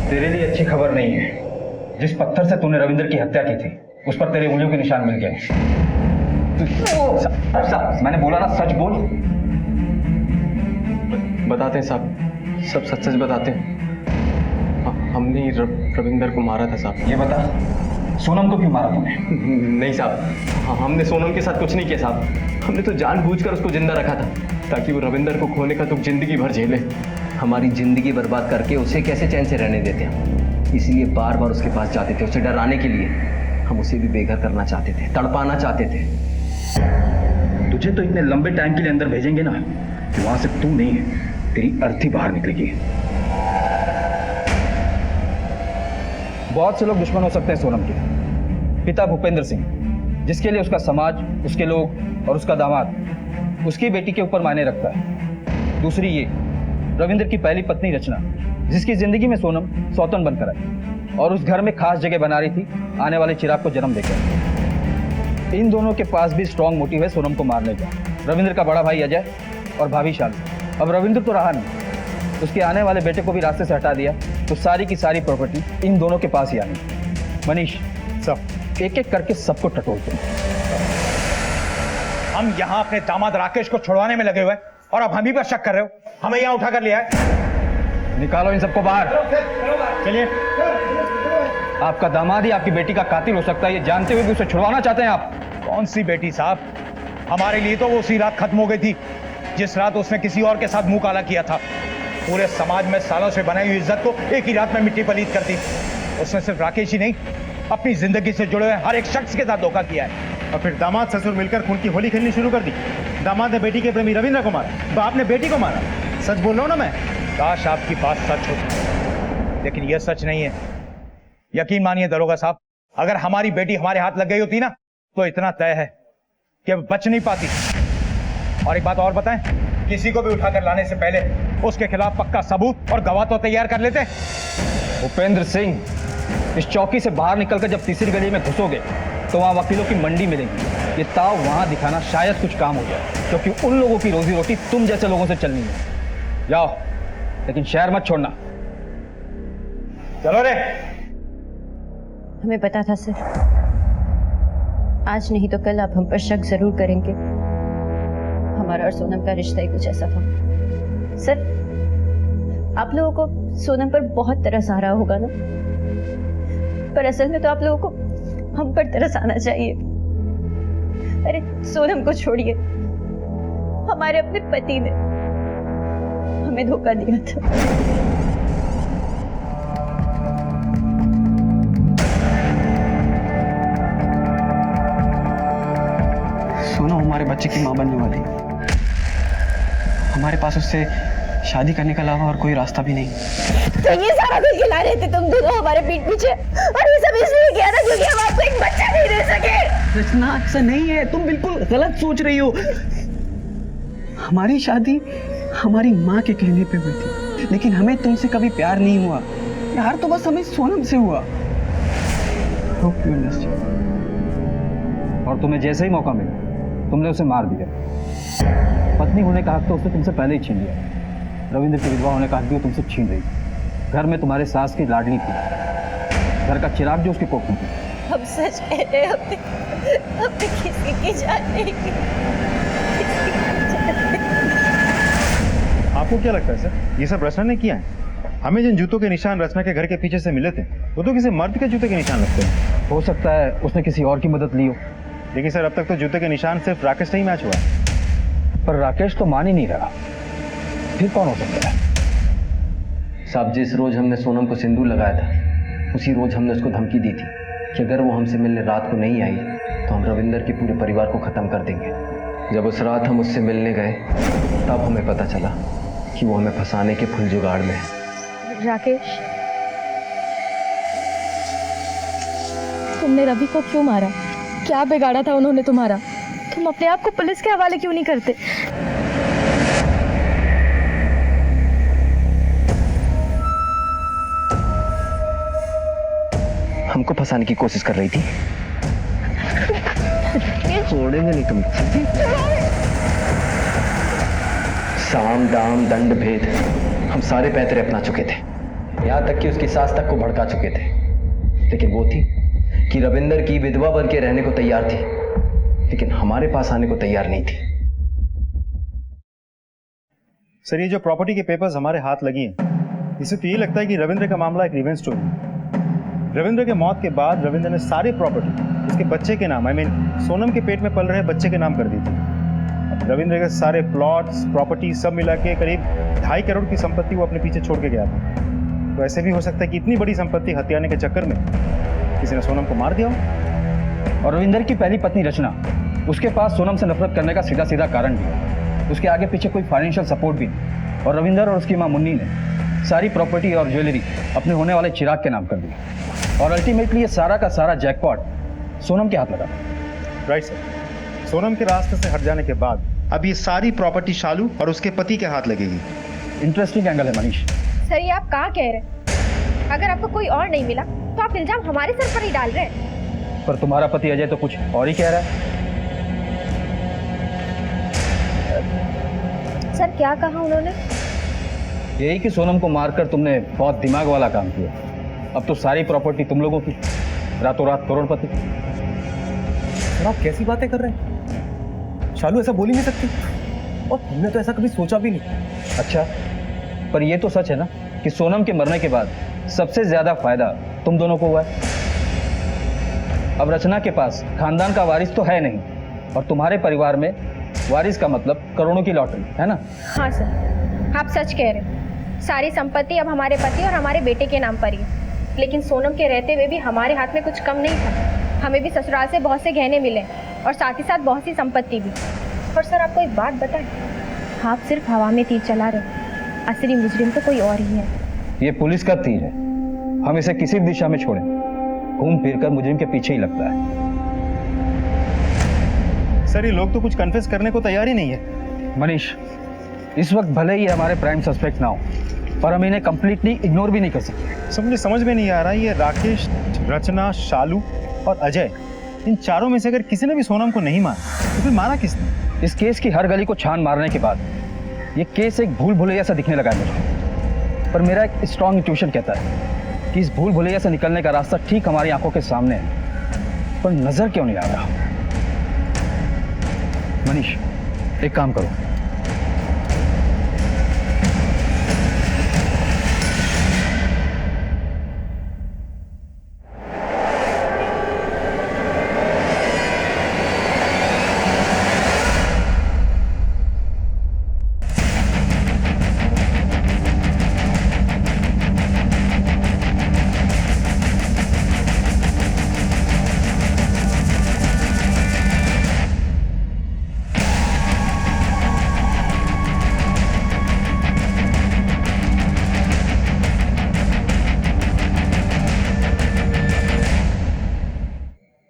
तेरे लिए अच्छी खबर नहीं है। जिस पत्थर से तूने रविंद्र की हत्या की थी उस पर तेरे उंगलियों के निशान मिल गए। मैंने बोला ना, सच बोल। बताते हैं साहब, सब सच सच बताते हैं। हमने रविंदर को मारा था साहब। ये बता, सोनम को क्यों मारा तूने? नहीं साहब, हमने सोनम के साथ कुछ नहीं किया साहब। हमने तो जानबूझकर उसको जिंदा रखा था ताकि वो रविंदर को खोने का दुख जिंदगी भर झेले। हमारी जिंदगी बर्बाद करके उसे कैसे चैन से रहने देते हैं, इसलिए बार बार उसके पास जाते थे, उसे डराने के लिए। हम उसे भी बेघर करना चाहते थे, तड़पाना चाहते थे। तुझे तो इतने लंबे टाइम के लिए अंदर भेजेंगे ना कि वहां से तू नहीं, तेरी अर्थी बाहर निकलेगी। बहुत से लोग दुश्मन हो सकते हैं सोनम के। पिता भूपेंद्र सिंह, जिसके लिए उसका समाज, उसके लोग और उसका दामाद उसकी बेटी के ऊपर मायने रखता है। दूसरी ये रविंद्र की पहली पत्नी रचना, जिसकी जिंदगी में सोनम सौतन बनकर आई और उस घर में खास जगह बना रही थी आने वाले चिराग को जन्म देकर। इन दोनों के पास भी स्ट्रॉन्ग मोटिव है सोनम को मारने का। रविंद्र का बड़ा भाई अजय और भाभी शाली। अब रविंद्र तो रहा नहीं, उसके आने वाले बेटे को भी रास्ते से हटा दिया, तो सारी की सारी प्रॉपर्टी इन दोनों के पास ही आनी। मनीष सब एक एक करके सबको टटोलते हैं। हम यहाँ अपने दामाद राकेश को छुड़वाने में लगे हुए हैं और अब हम ही पर शक कर रहे हो? हमें यहाँ उठा कर लिया है। निकालो इन सबको बाहर। चलिए। आपका दामाद ही आपकी बेटी का कातिल हो सकता है, ये जानते हुए भी उसे छुड़वाना चाहते हैं आप? कौन सी बेटी साहब? हमारे लिए तो वो उसी रात खत्म हो गई थी जिस रात उसने किसी और के साथ मुंह काला किया था। पूरे समाज में सालों से बनाई हुई इज्जत को एक ही रात में मिट्टी पलीत कर दी। उसने सिर्फ राकेश ही नहीं, अपनी जिंदगी से जुड़े हुए हर एक शख्स के साथ धोखा किया है। और फिर दामाद ससुर मिलकर खून की होली खेलनी शुरू कर दी। दामाद ने बेटी के प्रेमी रविंद्र को मारा, बाप ने बेटी को मारा। सच बोल रहा हूं ना मैं? काश आपकी बात सच होती, लेकिन यह सच नहीं है। यकीन मानिए दरोगा साहब, अगर हमारी बेटी हमारे हाथ लग गई होती ना, तो इतना तय है कि अब बच नहीं पाती। और एक बात और बताएं, किसी को भी उठाकर लाने से पहले उसके खिलाफ पक्का सबूत और गवाह तो तैयार कर लेते। भूपेंद्र सिंह, इस चौकी से बाहर निकलकर जब तीसरी गली में घुसोगे तो वहां वकीलों की मंडी मिलेगी। ये ताव वहां दिखाना शायद कुछ काम हो जाए, क्योंकि उन लोगों की रोजी रोटी तुम जैसे लोगों से चलनी है। जाओ, लेकिन शहर मत छोड़ना। चलो रे। हमें पता था सर, आज नहीं तो कल आप हम पर शक जरूर करेंगे। हमारा और सोनम का रिश्ता ही कुछ ऐसा था। सर, आप लोगों को सोनम पर बहुत तरस आ रहा होगा ना, पर असल में तो आप लोगों को हम पर तरस आना चाहिए। अरे सोनम को छोड़िए, हमारे अपने पति ने हमें धोखा दिया था। सोनम हमारे बच्चे की मां बनने वाली। हमारे पास उससे शादी करने के अलावा और कोई रास्ता भी नहीं। तो ये सारा कुछ खिला रहे थे तुम दोनों हमारे पीठ पीछे, और ये सब इसलिए किया था क्योंकि हम आपको एक बच्चा नहीं दे सके। रचना, ऐसा नहीं है, तुम बिल्कुल गलत सोच रही हो। हमारी शादी हमारी माँ के कहने पे हुई थी, लेकिन हमें तुमसे कभी प्यार नहीं हुआ। प्यार तो बस हमें सोनम से हुआ। Hope you understand. और तुम्हें जैसे ही मौका मिला तुमने उसे मार दिया। पत्नी होने का हक तो उसने तुमसे पहले ही छीन लिया। रविंद्र की विधवा होने का हक भी वो तुमसे छीन रही। घर में तुम्हारे सास की लाडली थी, घर का चिराग जो उसकी कोख में थी। हम सच कह रहे हैं, हमने किसी की जान नहीं की। आपको क्या लगता है सर, ये सब रचना ने किया है? हमें जिन जूतों के निशान रचना के घर के पीछे से मिले थे, वो तो किसी मर्द के जूते के निशान लगते हैं। हो सकता है उसने किसी और की मदद ली हो। लेकिन सर, अब तक तो जूते के निशान सिर्फ राकेश से ही मैच हुआ। पर राकेश तो मान ही नहीं रहा, फिर कौन हो सकता है? साहब, जिस रोज हमने सोनम को सिंदूर लगाया था, उसी रोज हमने उसको धमकी दी थी कि अगर वो हमसे मिलने रात को नहीं आई तो हम रविंदर के पूरे परिवार को खत्म कर देंगे। जब उस रात हम उससे मिलने गए तब हमें पता चला कि वो हमें फंसाने के फुल जुगाड़ में है। राकेश, तुमने रवि को क्यों मारा? क्या बिगाड़ा था उन्होंने तुम्हारा? तुम अपने आप को पुलिस के हवाले क्यों नहीं करते? हमको फंसाने की कोशिश कर रही थी। छोड़ेंगे नहीं तुम। साम दाम दंड भेद हम सारे पैतरे अपना चुके थे, यहां तक कि उसकी सास तक को भड़का चुके थे। लेकिन वो थी कि रविंदर की विधवा बन के रहने को तैयार थी, लेकिन हमारे पास आने को तैयार नहीं थी। सर, ये जो प्रॉपर्टी के पेपर्स हमारे हाथ लगी हैं, इससे तो ये लगता है कि रविंद्र का मामला एक रिवेंज स्टोरी है। रविंद्र के मौत के बाद रविंद्र ने सारी प्रॉपर्टी उसके बच्चे के नाम, सोनम के पेट में पल रहे बच्चे के नाम कर दी थी। अब रविंद्र के सारे प्लॉट्स, प्रॉपर्टी सब मिला के करीब 2.5 करोड़ की संपत्ति वो अपने पीछे छोड़ के गया था। तो ऐसे भी हो सकता है कि इतनी बड़ी संपत्ति हथियाने के चक्कर में किसी ने सोनम को मार दिया हो। और रविंदर की पहली पत्नी रचना, उसके पास सोनम से नफरत करने का सीधा कारण भी है। उसके आगे पीछे कोई फाइनेंशियल सपोर्ट भी नहीं। और रविंदर और उसकी मां मुन्नी ने सारी प्रॉपर्टी और ज्वेलरी अपने होने वाले चिराग के नाम कर दी और अल्टीमेटली ये सारा का सारा जैकपॉट सोनम के हाथ लगा। Right sir. सोनम के रास्ते से हट जाने के बाद अब ये सारी प्रॉपर्टी शालू और उसके पति के हाथ लगेगी। इंटरेस्टिंग एंगल है मनीष। सर ये आप कहाँ कह रहे हैं? अगर आपको कोई और नहीं मिला तो आप इल्जाम हमारे सर पर ही डाल रहे हैं। पर तुम्हारा पति अजय तो कुछ और ही कह रहा है। सर क्या कहा उन्होंने? यही कि सोनम को मारकर तुमने बहुत दिमाग वाला काम किया। अब तो सारी प्रॉपर्टी तुम लोगों की, रातों रात करोड़पति। आप कैसी बातें कर रहे हैं? शालू ऐसा बोल ही नहीं सकती और हमने तो ऐसा कभी सोचा भी नहीं। अच्छा, पर ये तो सच है ना कि सोनम के मरने के बाद सबसे ज्यादा फायदा तुम दोनों को हुआ है। अब रचना के पास खानदान का वारिस तो है नहीं और तुम्हारे परिवार में वारिस का मतलब करोड़ों की लॉटरी है ना। हाँ सर, आप सच कह रहे हैं। सारी संपत्ति अब हमारे पति और हमारे बेटे के नाम पर ही है। लेकिन सोनम के रहते हुए भी हमारे हाथ में कुछ कम नहीं था। हमें भी ससुराल से बहुत से गहने मिले और साथ ही साथ बहुत सी संपत्ति भी। और सर आपको एक बात बताएं, आप सिर्फ हवा में तीर चला रहे, असली मुजरिम तो कोई और ही है। ये पुलिस का तीर है, हम इसे किसी भी दिशा में छोड़ें घूम फिर कर मुजरिम के पीछे ही लगता है। सर ये लोग तो कुछ कन्फेस करने को तैयार ही नहीं है। मनीष, इस वक्त भले ही हमारे प्राइम सस्पेक्ट ना हो पर हम इन्हें कंप्लीटली इग्नोर भी नहीं कर सकते। सब मुझे समझ में नहीं आ रहा, ये राकेश, रचना, शालू और अजय, इन चारों में से अगर किसी ने भी सोनम को नहीं मारा तो फिर मारा किसने? इस केस की हर गली को छान मारने के बाद ये केस एक भूल भुलैया सा दिखने लगा है मुझे। पर मेरा एक स्ट्रॉन्ग इंट्यूशन कहता है कि इस भूल भुलैया से निकलने का रास्ता ठीक हमारी आंखों के सामने है, पर नजर क्यों नहीं आ रहा। मनीष, एक काम करो,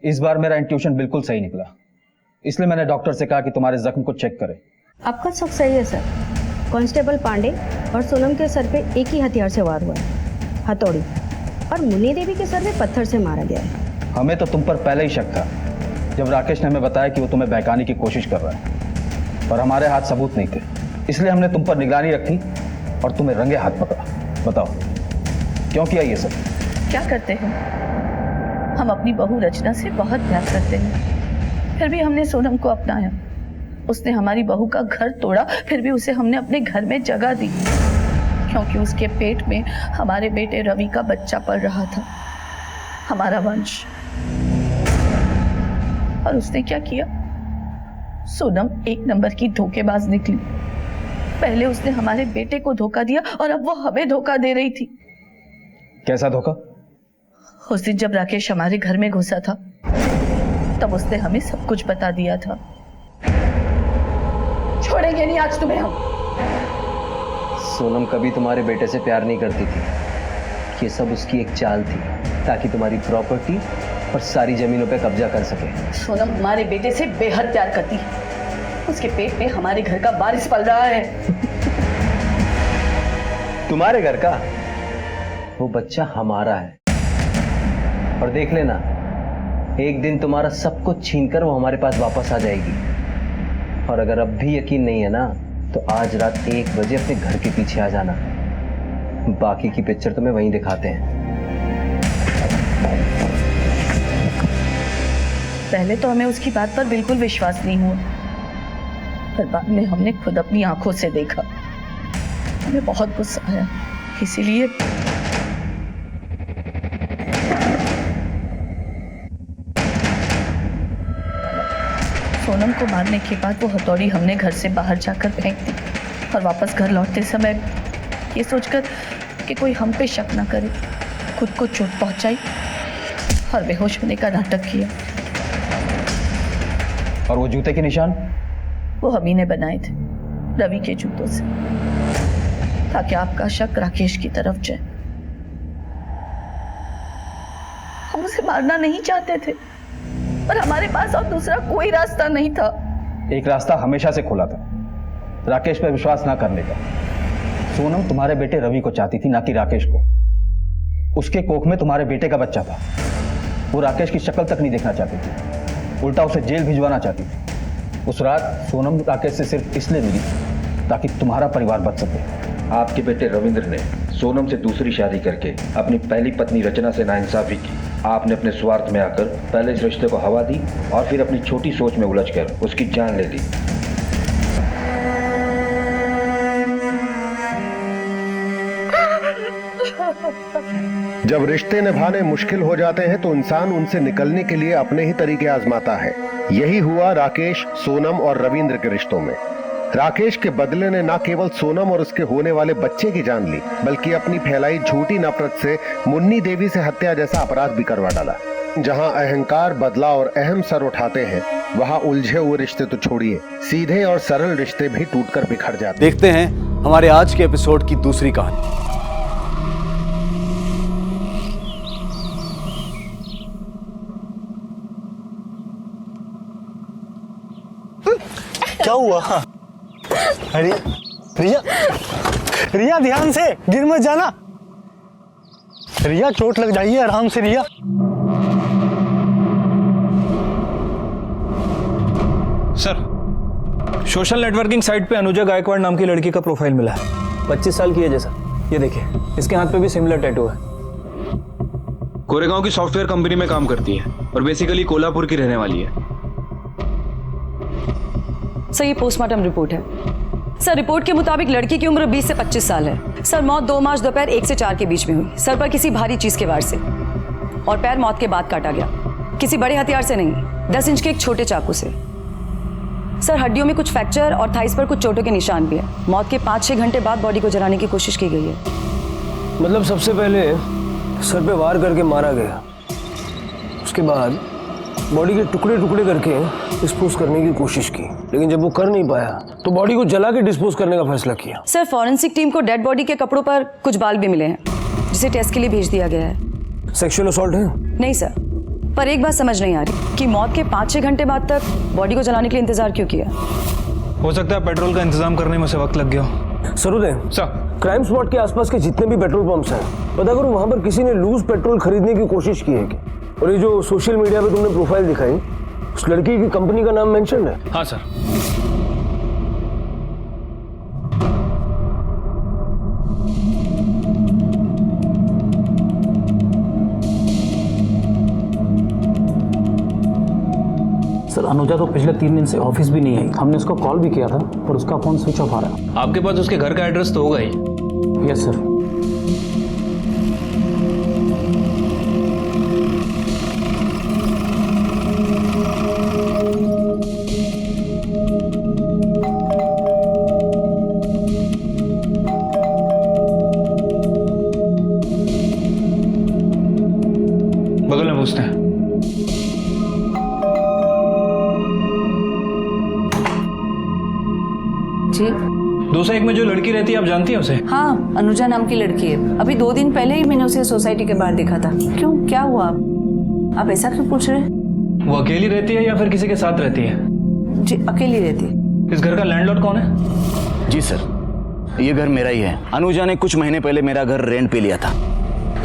इस बार मेरा इंट्यूशन बिल्कुल सही निकला, इसलिए मैंने डॉक्टर से कहा कि तुम्हारे जख्म को चेक करें। आपका शक सही है सर। कांस्टेबल पांडे और सोनम के सर पे एक ही हथियार से वार हुआ है, हथौड़ी, और मुन्नी देवी के सर में पत्थर से मारा गया है। हमें तो तुम पर पहले ही शक था जब राकेश ने हमें बताया कि वो तुम्हें बहकाने की कोशिश कर रहा है, पर हमारे हाथ सबूत नहीं थे, इसलिए हमने तुम पर निगरानी रखी और तुम्हें रंगे हाथ पकड़ा। बताओ क्यों किया ये सब? क्या करते हैं? हम अपनी बहू रचना से बहुत प्यार करते हैं, फिर भी हमने सोनम को अपनाया। उसने हमारी बहू का घर तोड़ा, फिर भी उसे हमने अपने घर में जगह दी, क्योंकि उसके पेट में हमारे बेटे रवि का बच्चा पल रहा था, हमारा वंश। और उसने क्या किया? सोनम एक नंबर की धोखेबाज निकली। पहले उसने हमारे बेटे को धोखा दिया और अब वो हमें धोखा दे रही थी। कैसा धोखा? उस दिन जब राकेश हमारे घर में घुसा था तब उसने हमें सब कुछ बता दिया था। छोड़ेंगे नहीं आज तुम्हें हम। सोनम कभी तुम्हारे बेटे से प्यार नहीं करती थी, ये सब उसकी एक चाल थी ताकि तुम्हारी प्रॉपर्टी और सारी जमीनों पे कब्जा कर सके। सोनम हमारे बेटे से बेहद प्यार करती है, उसके पेट में हमारे घर का वारिस पल रहा है। तुम्हारे घर का? वो बच्चा हमारा है, और देख लेना एक दिन तुम्हारा सब कुछ छीनकर वो हमारे पास वापस आ जाएगी। और अगर अब भी यकीन नहीं है ना तो आज रात 1 बजे अपने घर के पीछे आ जाना, बाकी की पिक्चर तुम्हें वहीं दिखाते हैं। पहले तो हमें उसकी बात पर बिल्कुल विश्वास नहीं हुआ, पर बाद में हमने खुद अपनी आंखों से देखा। हमें बहुत गुस्सा आया, इसीलिए सोनम को मारने के बाद वो हथौड़ी हमने घर से बाहर जाकर फेंक दी और वापस घर लौटते समय ये सोचकर कि कोई हम पे शक ना करे, खुद को चोट पहुंचाई और बेहोश होने का नाटक किया। और वो जूते के निशान? वो हम ही ने बनाए थे, रवि के जूतों से। ताकि आपका शक राकेश की तरफ जाए। हम उसे मारना नहीं चाहते थे, पर हमारे पास और दूसरा कोई रास्ता नहीं था। एक रास्ता हमेशा से खुला था, राकेश पर विश्वास ना करने का। सोनम तुम्हारे बेटे रवि को चाहती थी, ना कि राकेश को। उसके कोख में तुम्हारे बेटे का बच्चा था। वो राकेश की शक्ल तक नहीं देखना चाहती थी, उल्टा उसे जेल भिजवाना चाहती थी। उस रात सोनम राकेश से सिर्फ इसलिए मिली ताकि तुम्हारा परिवार बच सके। आपके बेटे रविंद्र ने सोनम से दूसरी शादी करके अपनी पहली पत्नी रचना से नाइंसाफी की। आपने अपने स्वार्थ में आकर पहले इस रिश्ते को हवा दी और फिर अपनी छोटी सोच में उलझकर उसकी जान ले ली। जब रिश्ते निभाने मुश्किल हो जाते हैं तो इंसान उनसे निकलने के लिए अपने ही तरीके आजमाता है। यही हुआ राकेश, सोनम और रविंद्र के रिश्तों में। राकेश के बदले ने न केवल सोनम और उसके होने वाले बच्चे की जान ली, बल्कि अपनी फैलाई झूठी नफरत से मुन्नी देवी से हत्या जैसा अपराध भी करवा डाला। जहां अहंकार, बदला और अहम सर उठाते हैं, वहां उलझे हुए रिश्ते तो छोड़िए, सीधे और सरल रिश्ते भी टूटकर बिखर जाते हैं। देखते हैं हमारे आज के एपिसोड की दूसरी कहानी। क्या हुआ? अरे रिया, रिया ध्यान से, गिर मत जाना। रिया चोट लग जाइए, आराम से रिया। सर, सोशल नेटवर्किंग साइट पे अनुजा गायकवाड़ नाम की लड़की का प्रोफाइल मिला है। 25 साल की है जैसा। ये देखिए, इसके हाथ पे भी सिमिलर टैटू है। कोरेगांव की सॉफ्टवेयर कंपनी में काम करती है और बेसिकली कोल्हापुर की रहने वाली है। सर, ये पोस्टमार्टम रिपोर्ट है। सर, रिपोर्ट के मुताबिक लड़की की उम्र 20 से 25 साल है। सर, मौत 2 मार्च दोपहर 1 से 4 के बीच में हुई। सर पर किसी भारी चीज के वार से, और पैर मौत के बाद काटा गया। किसी बड़े हथियार से नहीं, 10 इंच के एक छोटे चाकू से। सर, हड्डियों में कुछ फ्रैक्चर और थाइस पर कुछ चोटों के निशान भी है। मौत के 5-6 घंटे बाद बॉडी को जलाने की कोशिश की गई है। मतलब सबसे पहले सर पे वार करके मारा गया, उसके बाद बॉडी के टुकड़े टुकड़े करके डिस्पोज करने की कोशिश की, लेकिन जब वो कर नहीं पाया तो बॉडी को जला के डिस्पोज करने का फैसला किया। सर, फॉरेंसिक टीम को डेड बॉडी के कपड़ों पर कुछ बाल भी मिले हैं, जिसे टेस्ट के लिए भेज दिया गया है। सेक्सुअल असॉल्ट है? नहीं सर, पर एक बात समझ नहीं आ रही कि मौत के 5-6 घंटे बाद तक बॉडी को जलाने के लिए इंतजार क्यों किया। हो सकता है पेट्रोल का इंतजाम करने में उसे वक्त लग गया। सरोदय सर, क्राइम स्पॉट के आसपास के जितने भी पेट्रोल पंप्स हैं, पता करो वहां पर किसी ने लूज पेट्रोल खरीदने की कोशिश की है क्या? और ये जो सोशल मीडिया पे तुमने प्रोफाइल दिखाई, उस लड़की की कंपनी का नाम मेंशन है? हाँ सर। सर, अनुजा तो पिछले 3 दिन से ऑफिस भी नहीं आई। हमने उसको कॉल भी किया था पर उसका फोन स्विच ऑफ आ रहा है। आपके पास उसके घर का एड्रेस तो होगा ही? Yes sir. बगल में पूछते हैं। जी। 201 में जो लड़की रहती है, आप जानती हैं उसे? हाँ, अनुजा नाम की लड़की है। अभी 2 दिन पहले ही मैंने उसे सोसाइटी के बाहर देखा था। क्यों, क्या हुआ? आप ऐसा क्यों पूछ रहे हैं? वो अकेली रहती है या फिर किसी के साथ रहती है? जी, अकेली रहती है। इस घर का लैंडलॉर्ड कौन है? जी सर, ये घर मेरा ही है। अनुजा ने कुछ महीने पहले मेरा घर रेंट पे लिया था।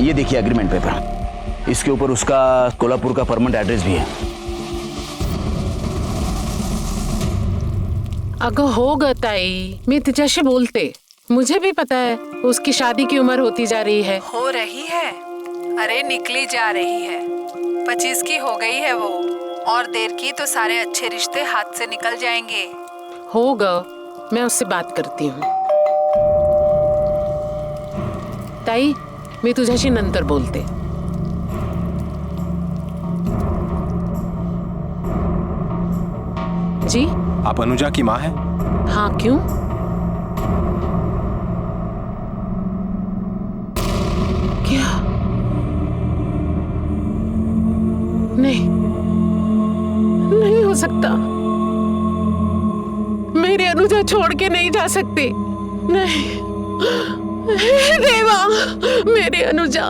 ये देखिए एग्रीमेंट पेपर, इसके ऊपर उसका कोल्हापुर का परमानेंट एड्रेस भी है। अगं हो ग ताई, मी तुझ्याशी बोलते। मुझे भी पता है उसकी शादी की उम्र होती जा रही है। हो रही है? अरे निकली जा रही है। 25 की हो गई है वो। और देर की तो सारे अच्छे रिश्ते हाथ से निकल जाएंगे। हो ग, मैं उससे बात करती हूँ। ताई, मी तुझ्याशी नंतर बोलते। जी, आप अनुजा की माँ हैं? हाँ, क्यों? क्या? नहीं, नहीं हो सकता। मेरी अनुजा छोड़ के नहीं जा सकती। नहीं। हे देवा, मेरी अनुजा।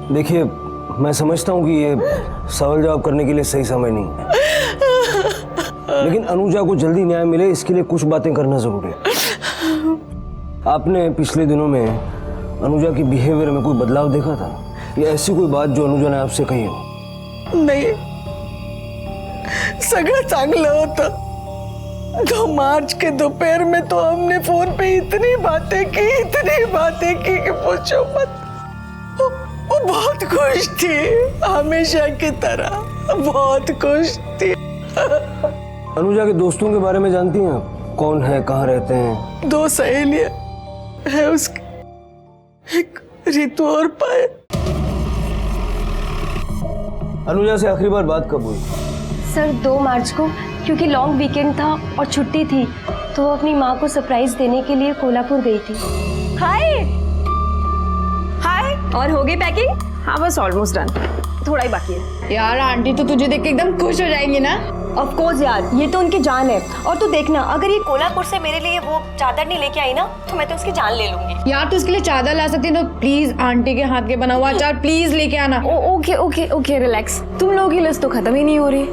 देखिए, मैं समझता हूँ कि ये सवाल जवाब करने के लिए सही समय नहीं है, लेकिन अनुजा को जल्दी न्याय मिले इसके लिए कुछ बातें करना जरूरी है। आपने पिछले दिनों में अनुजा की बिहेवियर में कोई बदलाव देखा था, या ऐसी कोई बात जो अनुजा ने आपसे कही हो? नाही, सगळं चांगलं होतं। 2 मार्च के दोपहर में तो हमने फोन पे इतनी बातें की कि पूछो मत। वो बहुत खुश थी, हमेशा की तरह बहुत खुश थी। अनुजा के दोस्तों के बारे में जानती हैं आप? कौन है, कहाँ रहते हैं? 2 सहेलियां है उसकी, एक रितु और पायल। अनुजा से आखिरी बार बात कब हुई? सर 2 मार्च को, क्योंकि लॉन्ग वीकेंड था और छुट्टी थी, तो वो अपनी माँ को सरप्राइज देने के लिए कोल्हापुर गई थी। हाय और हो गई पैकिंग? हाँ बस ऑलमोस्ट डन, थोड़ा ही बाकी है। यार आंटी तो तुझे देख के एकदम खुश हो जाएंगी ना। ऑफ कोर्स यार, ये तो उनकी जान है। और तू देखना, अगर ये कोल्हापुर से मेरे लिए वो चादर नहीं लेके आई ना, तो मैं तो उसकी जान ले लूंगी। यार तू उसके लिए चादर ला सकती है तो प्लीज आंटी के हाथ के बना हुआ अचार प्लीज लेके आना। Okay okay okay relax. तुम लोगों की लिस्ट तो खत्म ही नहीं हो रही।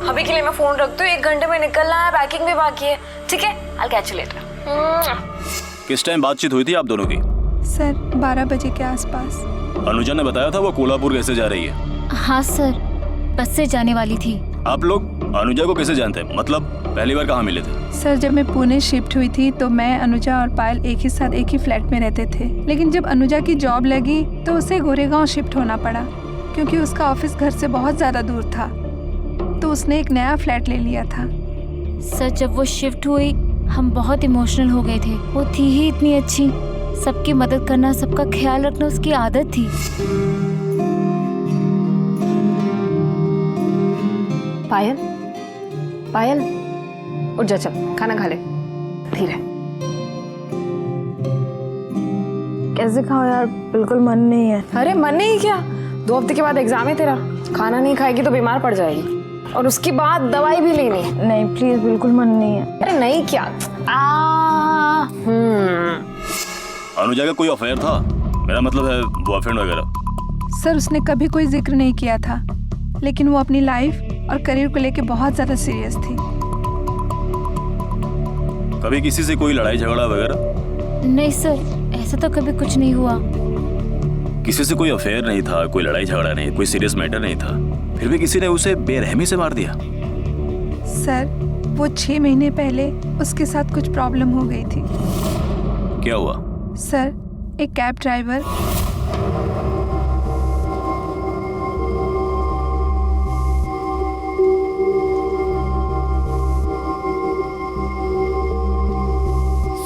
अभी के लिए मैं फोन रखती हूँ, 1 घंटे में निकलना है, पैकिंग भी बाकी है। ठीक है, I'll catch you later। किस टाइम बातचीत हुई थी आप दोनों की? सर 12 बजे के आसपास। अनुजा ने बताया था वो कोल्हापुर कैसे जा रही है? हाँ सर, बस से जाने वाली थी। आप लोग अनुजा को कैसे जानते हैं? मतलब पहली बार कहाँ मिले थे? सर जब मैं पुणे शिफ्ट हुई थी तो मैं, अनुजा और पायल एक ही साथ एक ही फ्लैट में रहते थे, लेकिन जब अनुजा की जॉब लगी तो उसे गोरेगांव शिफ्ट होना पड़ा, क्योंकि उसका ऑफिस घर से बहुत ज़्यादा दूर था, तो उसने एक नया फ्लैट ले लिया था। सर जब वो शिफ्ट हुई हम बहुत इमोशनल हो गए थे। वो थी ही इतनी अच्छी, सबकी मदद करना, सबका ख्याल रखना उसकी आदत थी। पायल, पायल उठ जा, चल खाना खा ले। धीरे। कैसे खाओ यार, बिल्कुल मन नहीं है। अरे मन नहीं क्या? 2 हफ्ते के बाद एग्जाम है तेरा, खाना नहीं खाएगी तो बीमार पड़ जाएगी, और उसके बाद दवाई भी लेनी है। नहीं प्लीज, बिल्कुल मन नहीं है। अरे नहीं क्या? अनुजा का कोई अफेयर था? मेरा मतलब है बॉयफ्रेंड वगैरह। सर उसने कभी कोई जिक्र नहीं किया था, लेकिन वो अपनी लाइफ और करियर को लेके बहुत ज्यादा सीरियस थी। कभी किसी से कोई लड़ाई झगड़ा वगैरह? नहीं सर, ऐसा तो कभी कुछ नहीं हुआ। किसी से कोई अफेयर नहीं था, कोई लड़ाई झगड़ा नहीं, कोई सीरियस मैटर नहीं था, फिर भी किसी ने उसे बेरहमी से मार दिया। सर वो 6 महीने पहले उसके साथ कुछ प्रॉब्लम हो गई थी। क्या हुआ? सर एक कैब ड्राइवर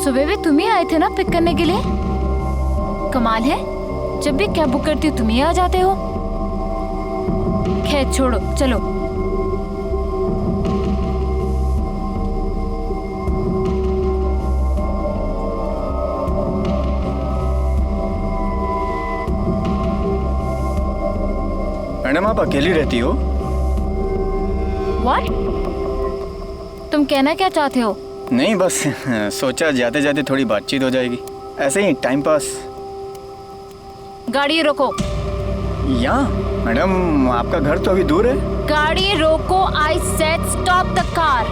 सुबह भी तुम ही आए थे ना पिक करने के लिए? कमाल है, जब भी कैब बुक करती हो तुम ही आ जाते हो। खैर छोड़ो, चलो। मैडम आप अकेली रहती हो? What? तुम कहना क्या चाहते हो? नहीं बस सोचा जाते जाते थोड़ी बातचीत हो जाएगी, ऐसे ही टाइम पास। गाड़ी रोको। यहाँ मैडम आपका घर तो अभी दूर है। गाड़ी रोको, I said stop the car.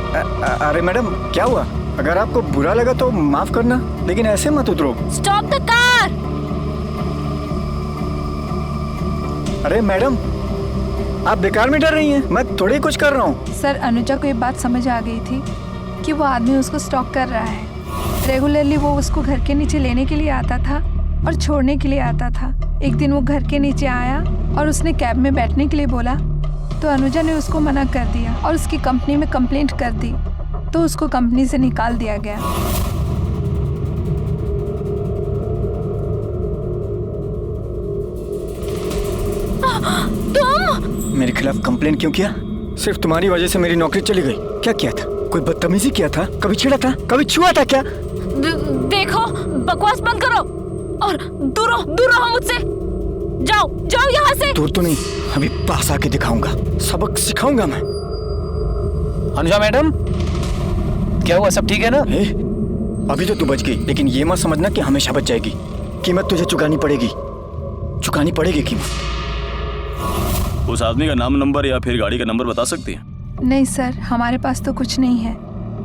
अरे मैडम क्या हुआ? अगर आपको बुरा लगा तो माफ करना, लेकिन ऐसे मत उतरो। Stop the car. अरे मैडम आप बेकार में डर रही हैं, मैं थोड़ी कुछ कर रहा हूँ। सर अनुजा को ये बात समझ आ गई थी कि वो आदमी उसको स्टॉक कर रहा है। रेगुलरली वो उसको घर के नीचे लेने के लिए आता था और छोड़ने के लिए आता था। एक दिन वो घर के नीचे आया और उसने कैब में बैठने के लिए बोला, तो अनुजा ने उसको मना कर दिया और उसकी कंपनी में कंप्लेंट कर दी, तो उसको कंपनी से निकाल दिया गया। तुम मेरे खिलाफ कंप्लेंट क्यों किया? सिर्फ तुम्हारी वजह से मेरी नौकरी चली गई। क्या किया था? कोई बदतमीजी किया था? कभी छेड़ा था? कभी छुआ था क्या? देखो, बकवास बंद करो और दूर रहो मुझसे। जाओ जाओ यहाँ से। दूर तो नहीं, अभी पास आके दिखाऊंगा, सबक सिखाऊंगा मैं। अनुजा मैडम, क्या हुआ? सब ठीक है ना? अभी तो तू बच गई, लेकिन ये मत समझना कि हमेशा बच जाएगी। कीमत तुझे चुकानी पड़ेगी कीमत। उस आदमी का नाम, नंबर या फिर गाड़ी का नंबर बता सकती है? नहीं सर, हमारे पास तो कुछ नहीं है,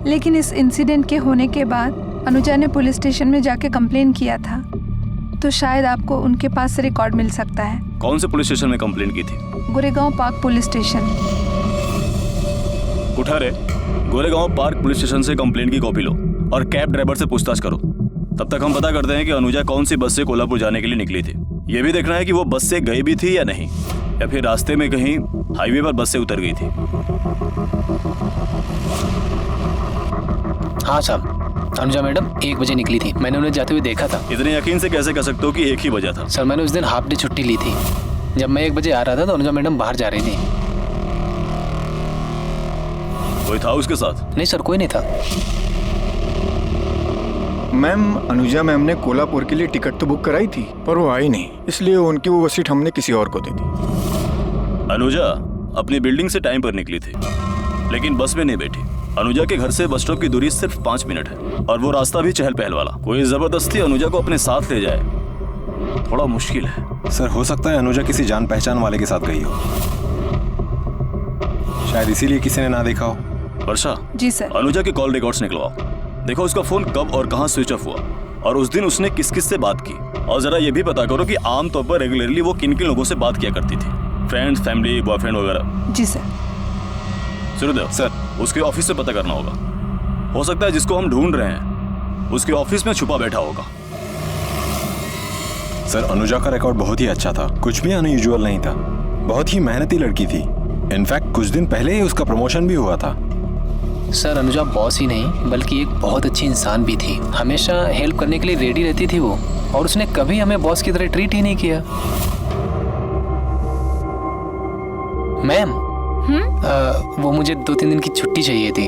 लेकिन इस इंसिडेंट के होने के बाद अनुजा ने पुलिस स्टेशन में जाके कंप्लेन किया था, तो शायद आपको उनके पास से रिकॉर्ड मिल सकता है। कौन से पुलिस स्टेशन में कंप्लेन की थी? Goregaon park police station. उठा रे, गोरेगांव पार्क पुलिस स्टेशन से कंप्लेन की कॉपी लो और कैब ड्राइवर से पूछताछ करो। तब तक हम पता करते हैं कि अनुजा कौन सी बस से कोल्हापुर जाने के लिए निकली थी। ये भी देखना है कि वो बस से गई भी थी या नहीं, या फिर रास्ते में कहीं हाईवे पर बस से उतर गई थी। हाँ साहब, अनुजा मैडम 1 बजे निकली थी, मैंने उन्हें जाते हुए देखा था। इतने यकीन से कैसे कह सकते हो कि 1 ही बजा था? सर, मैंने उस दिन हाफ डे छुट्टी ली थी। जब मैं 1 बजे आ रहा था तो अनुजा मैडम बाहर जा रही थी। कोई था उसके साथ? नहीं सर, कोई नहीं था। मैम, अनुजा मैम ने कोल्हापुर के लिए टिकट तो बुक कराई थी, पर वो आई नहीं, इसलिए उनकी वो सीट हमने किसी और को दे दी। अनुजा अपनी बिल्डिंग से टाइम पर निकली थी, लेकिन बस में नहीं बैठी। अनुजा के घर से बस स्टॉप की दूरी सिर्फ 5 मिनट है, और वो रास्ता भी चहल पहल वाला। कोई जबरदस्ती अनुजा को अपने साथ ले जाए, थोड़ा मुश्किल है। सर, हो सकता है अनुजा किसी जान पहचान वाले के साथ गई हो, शायद इसीलिए किसी ने ना देखा हो। वर्षा जी सर। अनुजा के कॉल रिकॉर्ड्स निकलवाओ, देखो उसका फोन कब और कहां स्विच ऑफ हुआ, और उस दिन उसने किस किस से बात की। और जरा ये भी पता करो कि आमतौर पर रेगुलरली वो किन किन लोगों से बात किया करती थी, फ्रेंड्स, फैमिली, बॉयफ्रेंड वगैरह। जी सर। सूर्यदेव सर, उसके ऑफिस से पता करना होगा। हो सकता है जिसको हम ढूंढ रहे हैं उसके ऑफिस में छुपा बैठा होगा। सर, अनुजा का रिकॉर्ड बहुत ही अच्छा था, कुछ भी अनयूजुअल नहीं था। बहुत ही मेहनती लड़की थी। इनफैक्ट कुछ दिन पहले ही उसका प्रमोशन भी हुआ था। सर, अनुजा बॉस ही नहीं बल्कि एक बहुत अच्छी इंसान भी थी। हमेशा हेल्प करने के लिए रेडी रहती थी वो, और उसने कभी हमें बॉस की तरह ट्रीट ही नहीं किया। मैम, वो मुझे 2-3 दिन की छुट्टी चाहिए थी।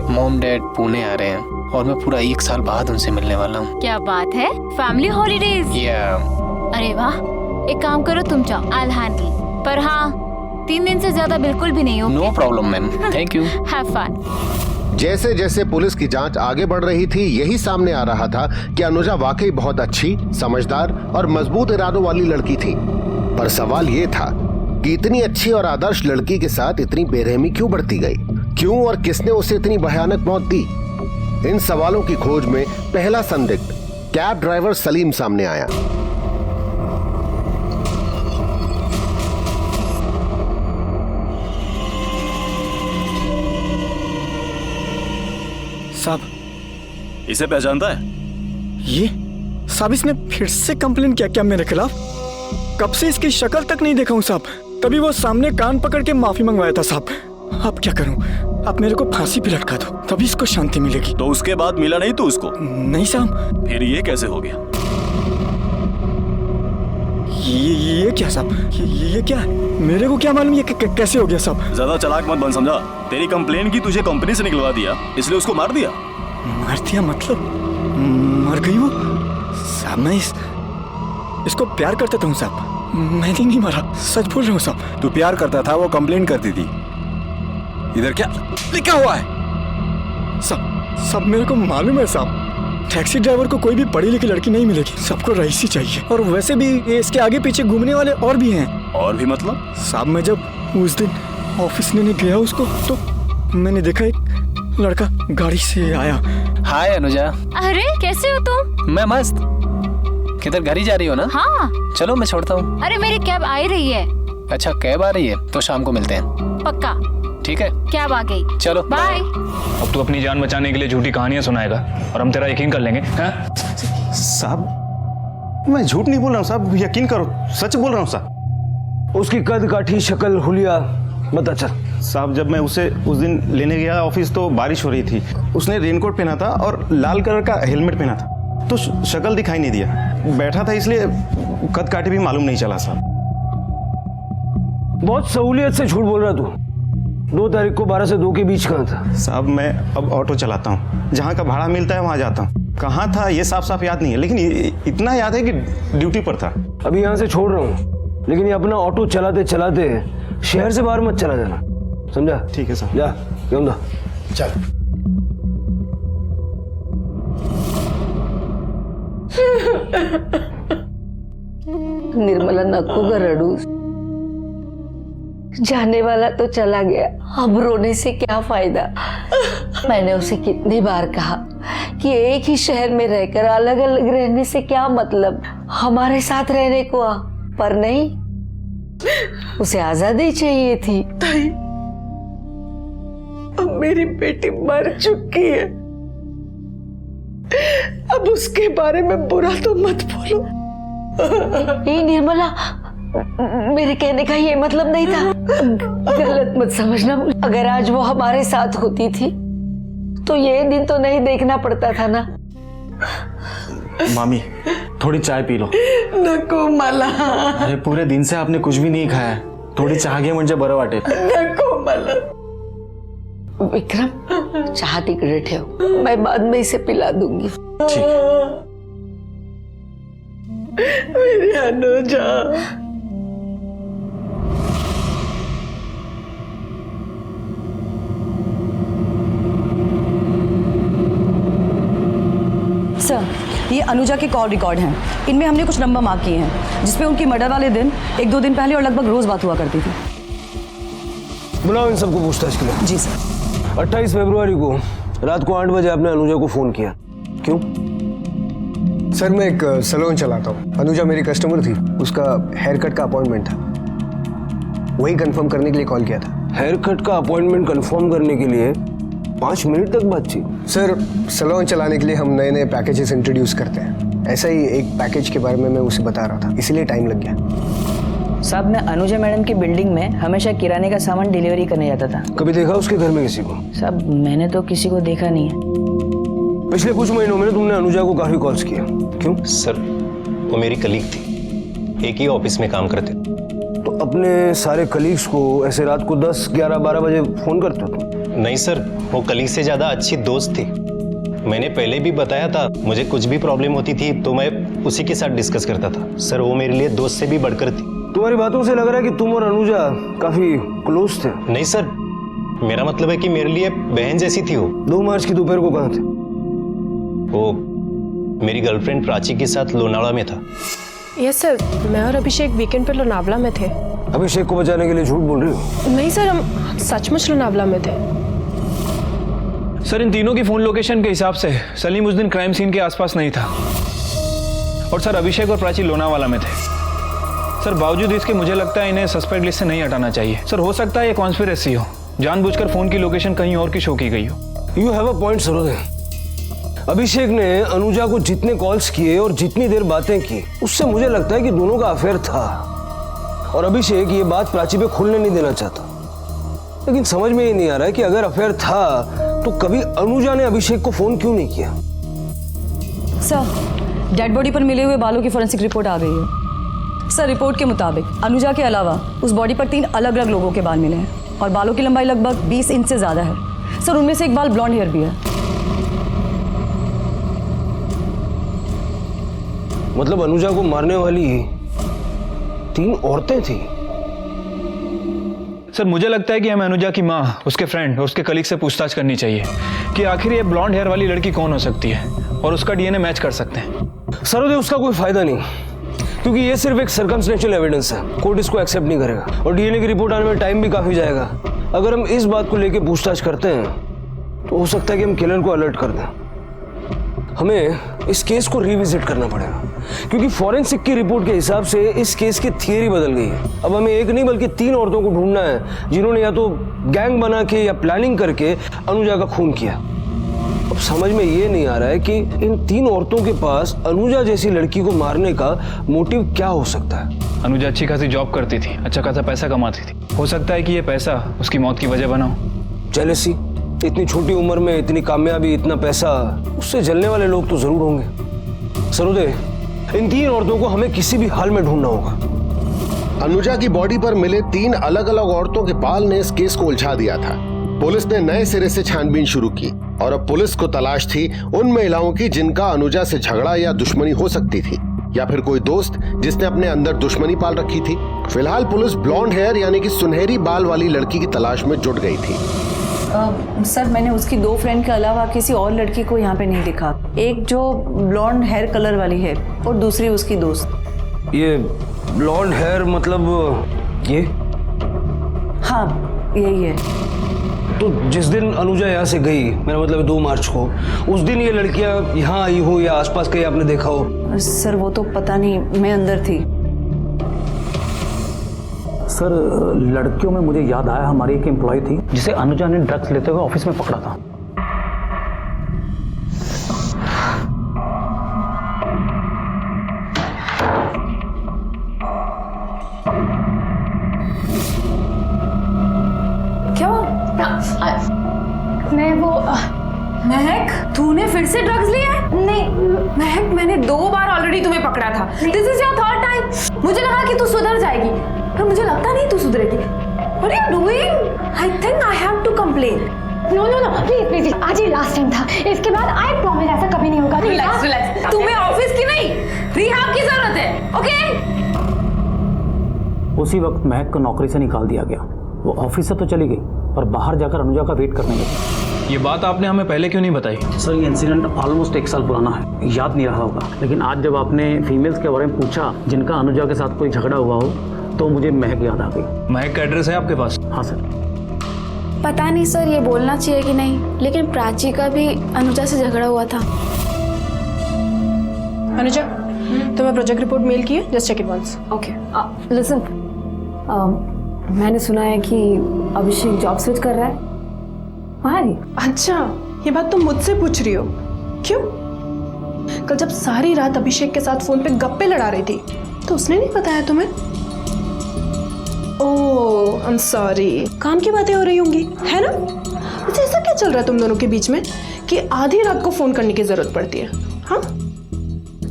मॉम डैड पुणे आ रहे हैं और मैं पूरा 1 साल बाद उनसे मिलने वाला हूँ। क्या बात है, फैमिली हॉलीडेज। अरे वाह, एक काम करो, तुम जाओ, आई विल हैंडल। पर हाँ, 3 दिन से ज्यादा बिल्कुल भी नहीं हो। No problem ma'am, thank you. Have fun. जैसे जैसे पुलिस की जांच आगे बढ़ रही थी, यही सामने आ रहा था कि अनुजा वाकई बहुत अच्छी, समझदार और मजबूत इरादों वाली लड़की थी। पर सवाल ये था कि इतनी अच्छी और आदर्श लड़की के साथ इतनी बेरहमी क्यों बढ़ती गई? क्यों और किसने उसे इतनी भयानक मौत दी? इन सवालों की खोज में पहला संदिग्ध कैब ड्राइवर सलीम सामने आया। साहब, इसे पहचानता है? ये साहब, इसने फिर से कंप्लेन किया क्या मेरे खिलाफ? कब से इसकी शक्ल तक नहीं देखा हूँ साहब। तभी वो सामने कान पकड़ के माफी मंगवाया था साहब। अब क्या करूं? आप मेरे को फांसी पे लटका दो, तभी इसको शांति मिलेगी। तो उसके बाद मिला नहीं तो उसको? नहीं साहब। फिर ये कैसे हो गया? ये क्या साहब? ये क्या? मेरे को क्या मालूम ये कैसे हो गया साहब? ज्यादा चालाक मत बन, समझा? तेरी कंप्लेन की तुझे कंपनी से निकलवा दिया, इसलिए उसको मार दिया। मार दिया मतलब? मर गई वो साहब? मैं इसको प्यार करता था साहब, मैंने नहीं मारा, सच बोल रहा हूँ साहब। तू प्यार करता था, वो कंप्लेन करती थी। इधर क्या लिखा हुआ है? सब मेरे को मालूम है साहब। टैक्सी ड्राइवर को कोई भी पढ़ी लिखी लड़की नहीं मिलेगी, सबको रईसी चाहिए। और वैसे भी इसके आगे पीछे घूमने वाले और भी हैं। और भी मतलब? साहब, मैं जब उस दिन ऑफिस में गया उसको, तो मैंने देखा एक लड़का गाड़ी से आया। हाय अनुजा। अरे कैसे हो तुम? मैं मस्त। किधर, घर ही जा रही हो ना? हाँ। चलो मैं छोड़ता हूँ। अरे मेरी कैब आ रही है। अच्छा, कैब आ रही है तो शाम को मिलते हैं। पक्का? ठीक है, कैब आ गई। चलो बाय। अब तू अपनी जान बचाने के लिए झूठी कहानियां सुनाएगा और हम तेरा यकीन कर लेंगे? हाँ? साहब, मैं झूठ नहीं बोल रहा हूँ साहब, यकीन करो, सच बोल रहा हूँ साहब। उसकी कद काठी, शक्ल, हुलिया बता चल। साहब, जब मैं उसे उस दिन लेने गया ऑफिस तो बारिश हो रही थी। उसने रेनकोट पहना था और लाल कलर का हेलमेट पहना था, तो शक्ल दिखाई नहीं दिया। बैठा था इसलिए कद काठी भी मालूम नहीं चला साहब। बहुत सहूलियत से झूठ बोल रहा तू। 2 तारीख को 12 से 2 के बीच कहाँ था? साहब मैं अब ऑटो चलाता हूँ, जहाँ का भाड़ा मिलता है वहाँ जाता हूँ। कहाँ था ये साफ साफ याद नहीं है, लेकिन इतना याद है कि ड्यूटी पर था। अभी यहाँ से छोड़ रहा हूँ, लेकिन ये अपना ऑटो चलाते चलाते शहर से बाहर मत चला जाना, समझा? ठीक है साहब। जा यमुना चल। निर्मला नको ग रडू, जाने वाला तो चला गया, अब रोने से क्या फायदा। मैंने उसे कितनी बार कहा कि एक ही शहर में रहकर अलग अलग रहने से क्या मतलब, हमारे साथ रहने को आ, पर नहीं, उसे आजादी चाहिए थी। ताई, अब मेरी बेटी मर चुकी है, अब उसके बारे में बुरा तो मत बोलो। नहीं निर्मला, मेरे कहने का ये मतलब नहीं था, गलत मत समझना। अगर आज वो हमारे साथ होती थी तो ये दिन तो नहीं देखना पड़ता था ना। मामी थोड़ी चाय पी लो। नको मला, अरे पूरे दिन से आपने कुछ भी नहीं खाया है, थोड़ी चहा घे म्हणजे बरं वाटेल। नको मला। विक्रम चाह तिकडे ठेव, मैं बाद में इसे पिला दूंगी। ठीक। मेरी अनुजा, सर ये अनुजा के कॉल रिकॉर्ड हैं, इनमें हमने कुछ नंबर मार्क किए हैं जिसमें उनकी मर्डर वाले दिन 1-2 दिन पहले और लगभग रोज बात हुआ करती थी। बुलाओ इन सबको पूछताछ के लिए। जी सर। 28 फरवरी को रात को 8 बजे आपने अनुजा को फोन किया, क्यों? सर मैं एक सैलून चलाता हूँ, अनुजा मेरी कस्टमर थी, उसका हेयर कट का अपॉइंटमेंट था, वही कंफर्म करने के लिए कॉल किया था। हेयर कट का अपॉइंटमेंट कंफर्म करने के लिए 5 मिनट तक बातचीत? सर सैलून चलाने के लिए हम नए नए पैकेजेस इंट्रोड्यूस करते हैं, ऐसा ही एक पैकेज के बारे में मैं उसे बता रहा था, इसलिए टाइम लग गया। साहब मैं अनुजा मैडम की बिल्डिंग में हमेशा किराने का सामान डिलीवरी करने जाता था। कभी देखा उसके घर में किसी को? साहब मैंने तो किसी को देखा नहीं है। पिछले कुछ महीनों में तुमने अनुजा को काफी कॉल्स किया, क्यों? सर वो मेरी कलीग थी, एक ही ऑफिस में काम करते। तो अपने सारे कलीग्स को ऐसे रात को 10, 11, 12 बजे फोन करते हो? नहीं सर, वो कलीग से ज्यादा अच्छी दोस्त थी। मैंने पहले भी बताया था, मुझे कुछ भी प्रॉब्लम होती थी तो मैं उसी के साथ डिस्कस करता था। सर वो मेरे लिए दोस्त से भी बढ़कर थी। तुम्हारी बातों से लग रहा है कि तुम और अनुजा काफी क्लोज थे। नहीं सर, मेरा मतलब है कि मेरे लिए बहन जैसी थी वो। 2 मार्च की दोपहर को कहाँ थे? वो मेरी गर्लफ्रेंड प्राची के साथ लोनावला में था। यस सर, मैं और अभिषेक वीकेंड पे लोनावला में थे। अभिषेक को बचाने के लिए झूठ बोल रही हो? नहीं सर, हम सचमुच लोनावला में थे। सर इन तीनों की फोन लोकेशन के हिसाब से सलीम उस दिन क्राइम सीन के आसपास नहीं था, और सर अभिषेक और प्राची लोनावाला में थे। सर बावजूद इसके मुझे लगता है इन्हें सस्पेक्ट लिस्ट से नहीं हटाना चाहिए। सर हो सकता है ये कॉन्स्पिरेसी हो, जानबूझकर फोन की लोकेशन कहीं और की शो की गई हो। You have a point Sarode. Abhishek ने अनुजा को जितने कॉल्स किए और जितनी देर बातें की, उससे मुझे लगता है कि दोनों का अफेयर था, और अभिषेक ये बात प्राची पे खुलने नहीं देना चाहता। लेकिन समझ में ये नहीं आ रहा है कि अगर अफेयर था तो कभी अनुजा ने अभिषेक को फोन क्यों नहीं किया? सर डेड बॉडी पर मिले हुए बालों की फोरेंसिक रिपोर्ट आ गई है। सर रिपोर्ट के मुताबिक अनुजा के अलावा उस बॉडी पर 3 अलग अलग लोगों के बाल मिले हैं, और बालों की लंबाई लगभग 20 इंच से ज्यादा है। सर उनमें से एक बाल ब्लॉन्ड हेयर भी है। मतलब अनुजा को मारने वाली 3 औरतें थी। सर मुझे लगता है कि हमें अनुजा की माँ, उसके फ्रेंड और उसके कलीग से पूछताछ करनी चाहिए कि आखिर ये ब्लॉन्ड हेयर वाली लड़की कौन हो सकती है, और उसका डीएनए मैच कर सकते हैं। सरोदे उसका कोई फायदा नहीं, क्योंकि ये सिर्फ एक सर्कमस्टेंशियल एविडेंस है, कोर्ट इसको एक्सेप्ट नहीं करेगा, और डीएनए की रिपोर्ट आने में टाइम भी काफी जाएगा। अगर हम इस बात को लेकर पूछताछ करते हैं तो हो सकता है कि हम किलर को अलर्ट कर दें। हमें इस केस को रिविजिट करना पड़ेगा, क्योंकि फॉरेंसिक की रिपोर्ट के हिसाब से इस केस की थियरी बदल गई है। अब हमें एक नहीं बल्कि 3 औरतों को ढूंढना है जिन्होंने या तो गैंग बना के या प्लानिंग करके अनुजा का खून किया। अब समझ में ये नहीं आ रहा है कि इन 3 औरतों के पास अनुजा जैसी लड़की को मारने का मोटिव क्या हो सकता है। अनुजा अच्छी खासी जॉब करती थी, अच्छा खासा पैसा कमाती थी, हो सकता है कि ये पैसा उसकी मौत की वजह बना हो। जेलसी, इतनी छोटी उम्र में इतनी कामयाबी, इतना पैसा, उससे जलने वाले लोग तो जरूर होंगे। सरोदे इन 3 औरतों को हमें किसी भी हाल में ढूंढना होगा। अनुजा की बॉडी पर मिले 3 अलग अलग औरतों के बाल ने इस केस को उलझा दिया था। पुलिस ने नए सिरे से छानबीन शुरू की और अब पुलिस को तलाश थी उन महिलाओं की जिनका अनुजा से झगड़ा या दुश्मनी हो सकती थी, या फिर कोई दोस्त जिसने अपने अंदर दुश्मनी पाल रखी थी। फिलहाल पुलिस ब्लॉन्ड हेयर यानी कि सुनहरी बाल वाली लड़की की तलाश में जुट गई थी। सर मैंने उसकी 2 फ्रेंड के अलावा किसी और लड़की को यहाँ पे नहीं दिखा। एक जो ब्लॉन्ड हेयर कलर वाली है और दूसरी उसकी दोस्त। ये ब्लॉन्ड हेयर मतलब ये? हाँ यही है। तो जिस दिन अनुजा यहाँ से गई, मेरा मतलब 2 मार्च को, उस दिन ये लड़कियाँ यहाँ आई हो या आसपास कहीं आपने देखा हो? सर वो तो पता नहीं, मैं अंदर थी। सर लड़कियों में मुझे याद आया, हमारी एक एम्प्लॉय थी जिसे अनुजा ने ड्रग्स लेते हुए ऑफिस में पकड़ा था। क्या? मैं वो महक, तूने फिर से ड्रग्स लिया है? नहीं महक, मैंने 2 बार ऑलरेडी तुम्हें पकड़ा था। This is your 3rd time. मुझे लगा कि तू सुधर जाएगी, पर मुझे लगता नहीं तू सुधरेगी। What are you doing? I think I have to complain. No please आज ही लास्ट टाइम था, इसके बाद आई प्रॉमिस ऐसा कभी नहीं होगा। रिलैक्स। तुम्हें ऑफिस की नहीं, रिहाब की जरूरत है, ओके? उसी वक्त महक को नौकरी से निकाल दिया गया। वो ऑफिस से तो चली गई पर बाहर जाकर अनुजा का वेट करने लगी। ये बात आपने हमें पहले क्यों नहीं बताई? सर ये इंसिडेंट ऑलमोस्ट 1 साल पुराना है, याद नहीं रहा होगा, लेकिन आज जब आपने फीमेल्स के बारे में पूछा जिनका अनुजा के साथ कोई झगड़ा हुआ हो तो मुझे महक याद आ गई। महक का एड्रेस है आपके पास? हाँ सर। पता नहीं सर ये बोलना चाहिए कि नहीं, लेकिन प्राची का भी अनुजा से झगड़ा हुआ था। अनुजा तुम्हें प्रोजेक्ट रिपोर्ट मेल की है, just check it once. Okay listen, मैंने सुना है कि अभिषेक जॉब स्विच कर रहा है। वहाँ? अच्छा ये बात तुम मुझसे पूछ रही हो? क्यों? कल जब सारी रात अभिषेक के साथ फोन पे गप्पे लड़ा रही थी तो उसने नहीं बताया तुम्हें? ओह आई एम सॉरी, काम की बातें हो रही होंगी है ना? अच्छा ऐसा क्या चल रहा है तुम दोनों के बीच में कि आधी रात को फोन करने की जरूरत पड़ती है? हाँ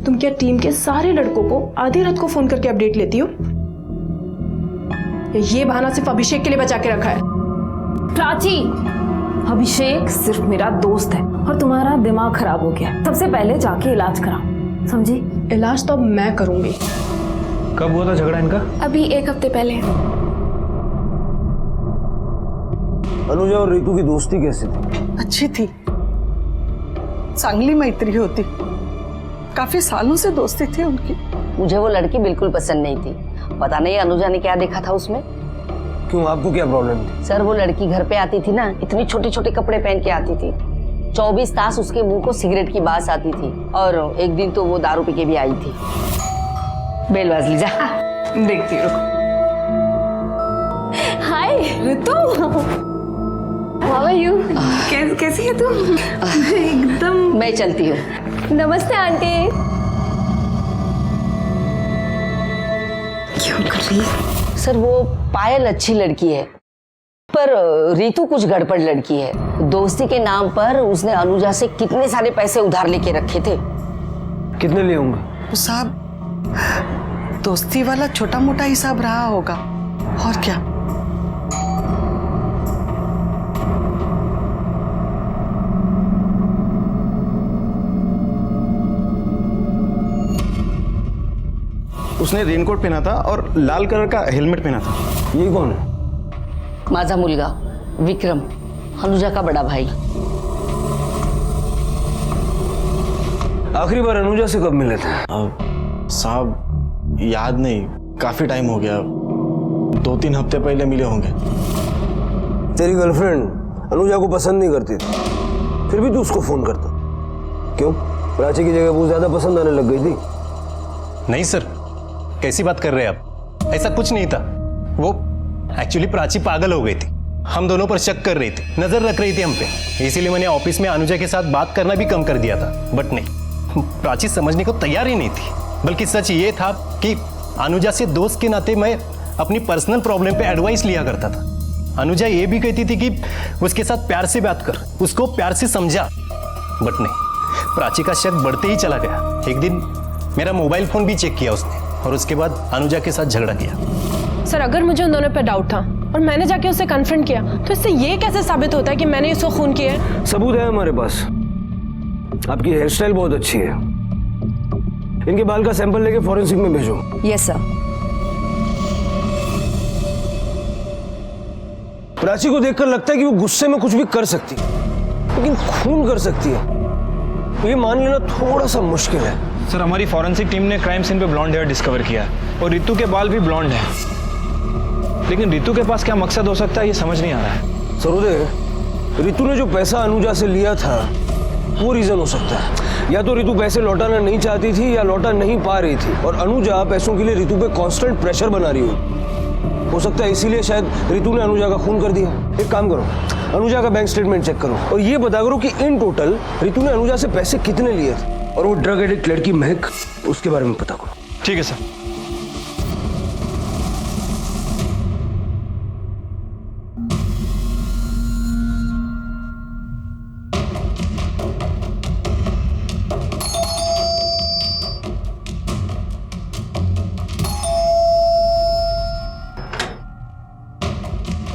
तुम क्या टीम के सारे लड़कों को आधी रात को फोन करके अपडेट लेती हो, या ये बहाना सिर्फ अभिषेक के लिए बचा के रखा है? प्राची, अभिषेक सिर्फ मेरा दोस्त है और तुम्हारा दिमाग खराब हो गया। सबसे पहले जाके इलाज कराओ, समझी? इलाज तो अब मैं करूंगी। कब हुआ था झगड़ा इनका? अभी 1 हफ्ते पहले। अनुजा और रितु की दोस्ती कैसी थी? अच्छी थी, चांगली मैत्री होती, काफी सालों से दोस्ती थी उनकी। मुझे वो लड़की बिल्कुल पसंद नहीं थी, पता नहीं अनुजा ने क्या देखा था उसमें। क्यों, आपको क्या प्रॉब्लम थी? सर वो लड़की घर पे आती थी ना, इतने छोटे छोटे कपड़े पहन के आती थी। 24 तास उसके मुंह को सिगरेट की बास आती थी, और एक दिन तो वो दारू पी के भी आई थी। बेल बाज लीजा, देखती रुको। हाय रितु, हाउ आर यू? कैसी है तुम? एकदम। मैं चलती हूँ। नमस्ते आंटी। क्यों कर रही है? सर वो पायल अच्छी लड़की है, पर रितु कुछ गड़बड़ लड़की है। दोस्ती के नाम पर उसने अनुजा से कितने सारे पैसे उधार लेके रखे थे। कितने लिए होंगे? साहब दोस्ती वाला छोटा मोटा हिसाब रहा होगा, और क्या। उसने रेनकोट पहना था और लाल कलर का हेलमेट पहना था। ये कौन है? माझा मुलगा विक्रम, अनुजा का बड़ा भाई। आखिरी बार अनुजा से कब मिले थे? साहब याद नहीं, काफी टाइम हो गया, 2-3 हफ्ते पहले मिले होंगे। तेरी गर्लफ्रेंड अनुजा को पसंद नहीं करती थी, फिर भी तू उसको फोन करता क्यों? प्राची की जगह वो ज्यादा पसंद आने लग गई थी? नहीं सर, कैसी बात कर रहे हैं आप? ऐसा कुछ नहीं था। वो एक्चुअली प्राची पागल हो गई थी, हम दोनों पर शक कर रही थी, नजर रख रही थी हम पे, इसीलिए मैंने ऑफिस में अनुजा के साथ बात करना भी कम कर दिया था। बट नहीं, प्राची समझने को तैयार ही नहीं थी। बल्कि सच ये था कि अनुजा से दोस्त के नाते मैं अपनी पर्सनल प्रॉब्लम पे एडवाइस लिया करता था। अनुजा ये भी कहती थी कि उसके साथ प्यार से बात कर, उसको प्यार से समझा। बट नहीं, प्राची का शक बढ़ते ही चला गया। एक दिन मेरा मोबाइल फोन भी चेक किया उसने, और उसके बाद अनुजा के साथ झगड़ा किया। सर अगर मुझे उन दोनों पर डाउट था और मैंने जाके उससे कन्फ्रंट किया तो इससे ये कैसे साबित होता है कि मैंने इसको खून किया है? सबूत है हमारे पास। आपकी हेयर स्टाइल बहुत अच्छी है। इनके बाल का सैंपल लेके फॉरेंसिक में भेजो। Yes sir. प्राची को देखकर लगता है कि वो गुस्से में कुछ भी कर सकती है, लेकिन खून कर सकती है ये मान लेना थोड़ा सा मुश्किल है। सर हमारी फॉरेंसिक टीम ने क्राइम सीन पे ब्लॉन्ड हेयर डिस्कवर किया है और रितु के बाल भी ब्लॉन्ड हैं। लेकिन रितु के पास क्या मकसद हो सकता है ये समझ नहीं आ रहा है। सरोदे, रितु ने जो पैसा अनुजा से लिया था वो रीजन हो सकता है। या तो रितु पैसे लौटाना नहीं चाहती थी या लौटा नहीं पा रही थी और अनुजा पैसों के लिए रितु पे कांस्टेंट प्रेशर बना रही हो सकता है इसीलिए शायद रितु ने अनुजा का खून कर दिया। एक काम करो, अनुजा का बैंक स्टेटमेंट चेक करो और ये बता करो कि इन टोटल रितु ने अनुजा से पैसे कितने लिए थे और वो ड्रग एडिक्ट लड़की महक, उसके बारे में पता करो। ठीक है सर।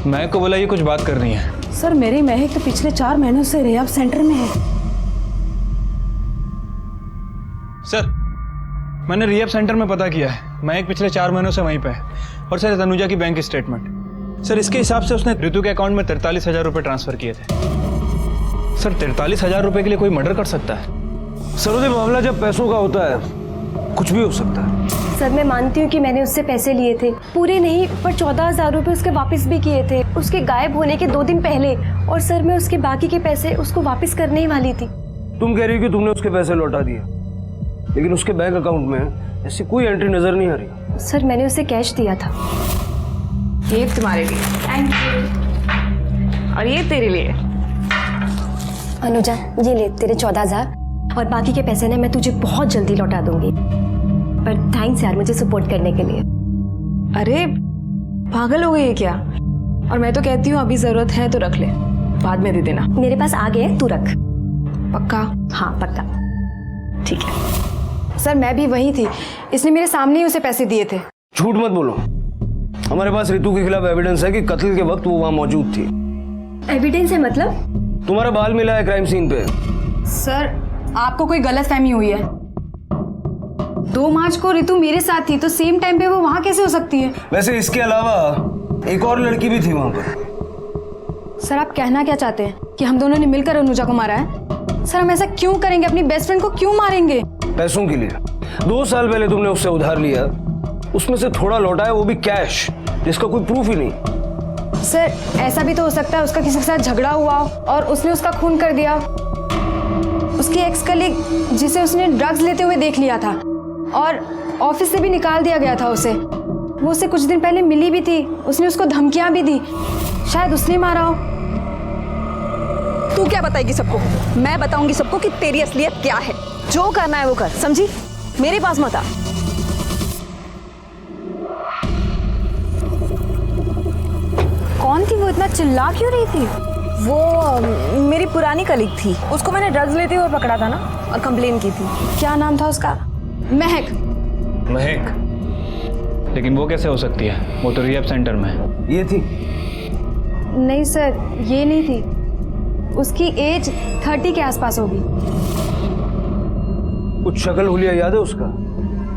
महक को बोला ये कुछ बात करनी है। सर मेरी महक तो पिछले 4 महीनों से रिहैब सेंटर में है। सर मैंने रिहैब सेंटर में पता किया है, महक पिछले 4 महीनों से वहीं पे है। और सर तनुजा की बैंक स्टेटमेंट सर इसके हिसाब से उसने रितु के अकाउंट में 43,000 रुपए ट्रांसफर किए थे। सर 43,000 रुपए के लिए कोई मर्डर कर सकता है? सरोदे, मामला जब पैसों का होता है कुछ भी हो सकता है। सर मैं मानती हूँ कि मैंने उससे पैसे लिए थे, पूरे नहीं पर 14,000 रुपए उसके वापस भी किए थे उसके गायब होने के 2 दिन पहले। और सर मैं उसके बाकी के पैसे उसको वापस करने ही वाली थी। तुम कह रही हो कि तुमने उसके पैसे लौटा दिए, लेकिन उसके बैंक अकाउंट में ऐसी कोई एंट्री नजर नहीं आ रही। सर मैंने उसे कैश दिया था। ये तुम्हारे लिए। Thank you. और ये तेरे लिए। अनुजा ये ले तेरे 14,000 और बाकी के पैसे ना मैं तुझे बहुत जल्दी लौटा दूंगी। पर थैंक्स यार मुझे सपोर्ट करने के लिए। अरे पागल हो गई है क्या? और मैं तो कहती हूँ अभी जरूरत है तो रख ले, बाद में दे देना। मेरे पास आ गए, तू रख। पक्का? हाँ पक्का। ठीक है। सर मैं भी वही थी, इसने मेरे सामने ही उसे पैसे दिए थे। झूठ मत बोलो, हमारे पास रितु के खिलाफ एविडेंस है कि कत्ल के वक्त वो वहां मौजूद थी। एविडेंस है मतलब? तुम्हारा बाल मिला है क्राइम सीन पे। सर आपको कोई गलतफहमी हुई है। 2 मार्च को रितु मेरे साथ थी तो सेम टाइम पे वो वहां कैसे हो सकती है? वैसे इसके अलावा एक और लड़की भी थी वहां पर। सर आप कहना क्या चाहते हैं कि हम दोनों ने मिलकर अनुजा को मारा है? सर हम ऐसा क्यों करेंगे? अपनी बेस्ट फ्रेंड को क्यों मारेंगे? पैसों के लिए। 2 साल पहले तुमने उससे उधार लिया, उसमें से थोड़ा लौटाया, वो भी कैश, जिसका कोई प्रूफ ही नहीं। सर ऐसा भी तो हो सकता है उसका किसी के साथ झगड़ा हुआ और उसने उसका खून कर दिया। उसकी एक्स कलीग जिसे उसने ड्रग्स लेते हुए देख लिया था और ऑफिस से भी निकाल दिया गया था उसे। वो उसे कुछ दिन पहले मिली भी थी, उसने उसको धमकियां भी दी, शायद उसने मारा हो। तू क्या बताएगी सबको? मैं बताऊंगी सबको कि तेरी असलियत क्या है। जो करना है वो कर, समझी? मेरे पास मत आ। कौन थी वो? इतना चिल्ला क्यों रही थी? वो मेरी पुरानी कलीग थी, उसको मैंने ड्रग्स लेते हुए पकड़ा था ना और कंप्लेन की थी। क्या नाम था उसका? महक। महक? लेकिन वो कैसे हो सकती है? वो तो रिहैब सेंटर में है। ये थी? नहीं सर ये नहीं थी, उसकी एज 30 के आसपास होगी। कुछ शक्ल हुलिया याद है उसका?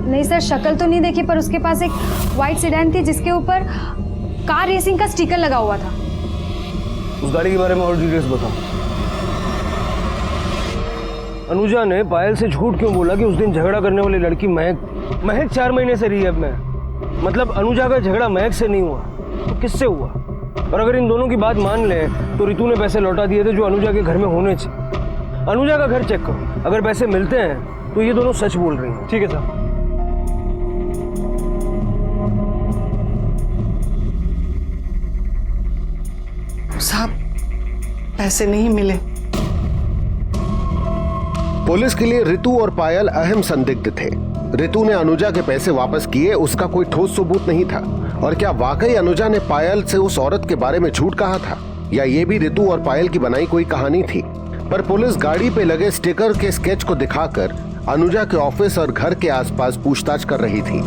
नहीं सर शक्ल तो नहीं देखी, पर उसके पास एक व्हाइट सेडान थी जिसके ऊपर कार रेसिंग का स्टिकर लगा हुआ था। उस गाड़ी के बारे में और डिटेल्स बताओ। अनुजा ने पायल से झूठ क्यों बोला कि उस दिन झगड़ा करने वाली लड़की महक 4 महीने से रिहैब में है? मतलब अनुजा का झगड़ा महक से नहीं हुआ तो किससे हुआ? और अगर इन दोनों की बात मान लें तो रितु ने पैसे लौटा दिए थे जो अनुजा के घर में होने चाहिए। अनुजा का घर चेक करो, अगर पैसे मिलते हैं तो ये दोनों सच बोल रही हैं। ठीक है सर। साहब पैसे नहीं मिले। पुलिस के लिए रितु और पायल अहम संदिग्ध थे। रितु ने अनुजा के पैसे वापस किए, उसका कोई ठोस सबूत नहीं था। और क्या वाकई अनुजा ने पायल से उस औरत के बारे में झूठ कहा था, या ये भी रितु और पायल की बनाई कोई कहानी थी? पर पुलिस गाड़ी पे लगे स्टिकर के स्केच को दिखाकर अनुजा के ऑफिस और घर के आसपास पूछताछ कर रही थी।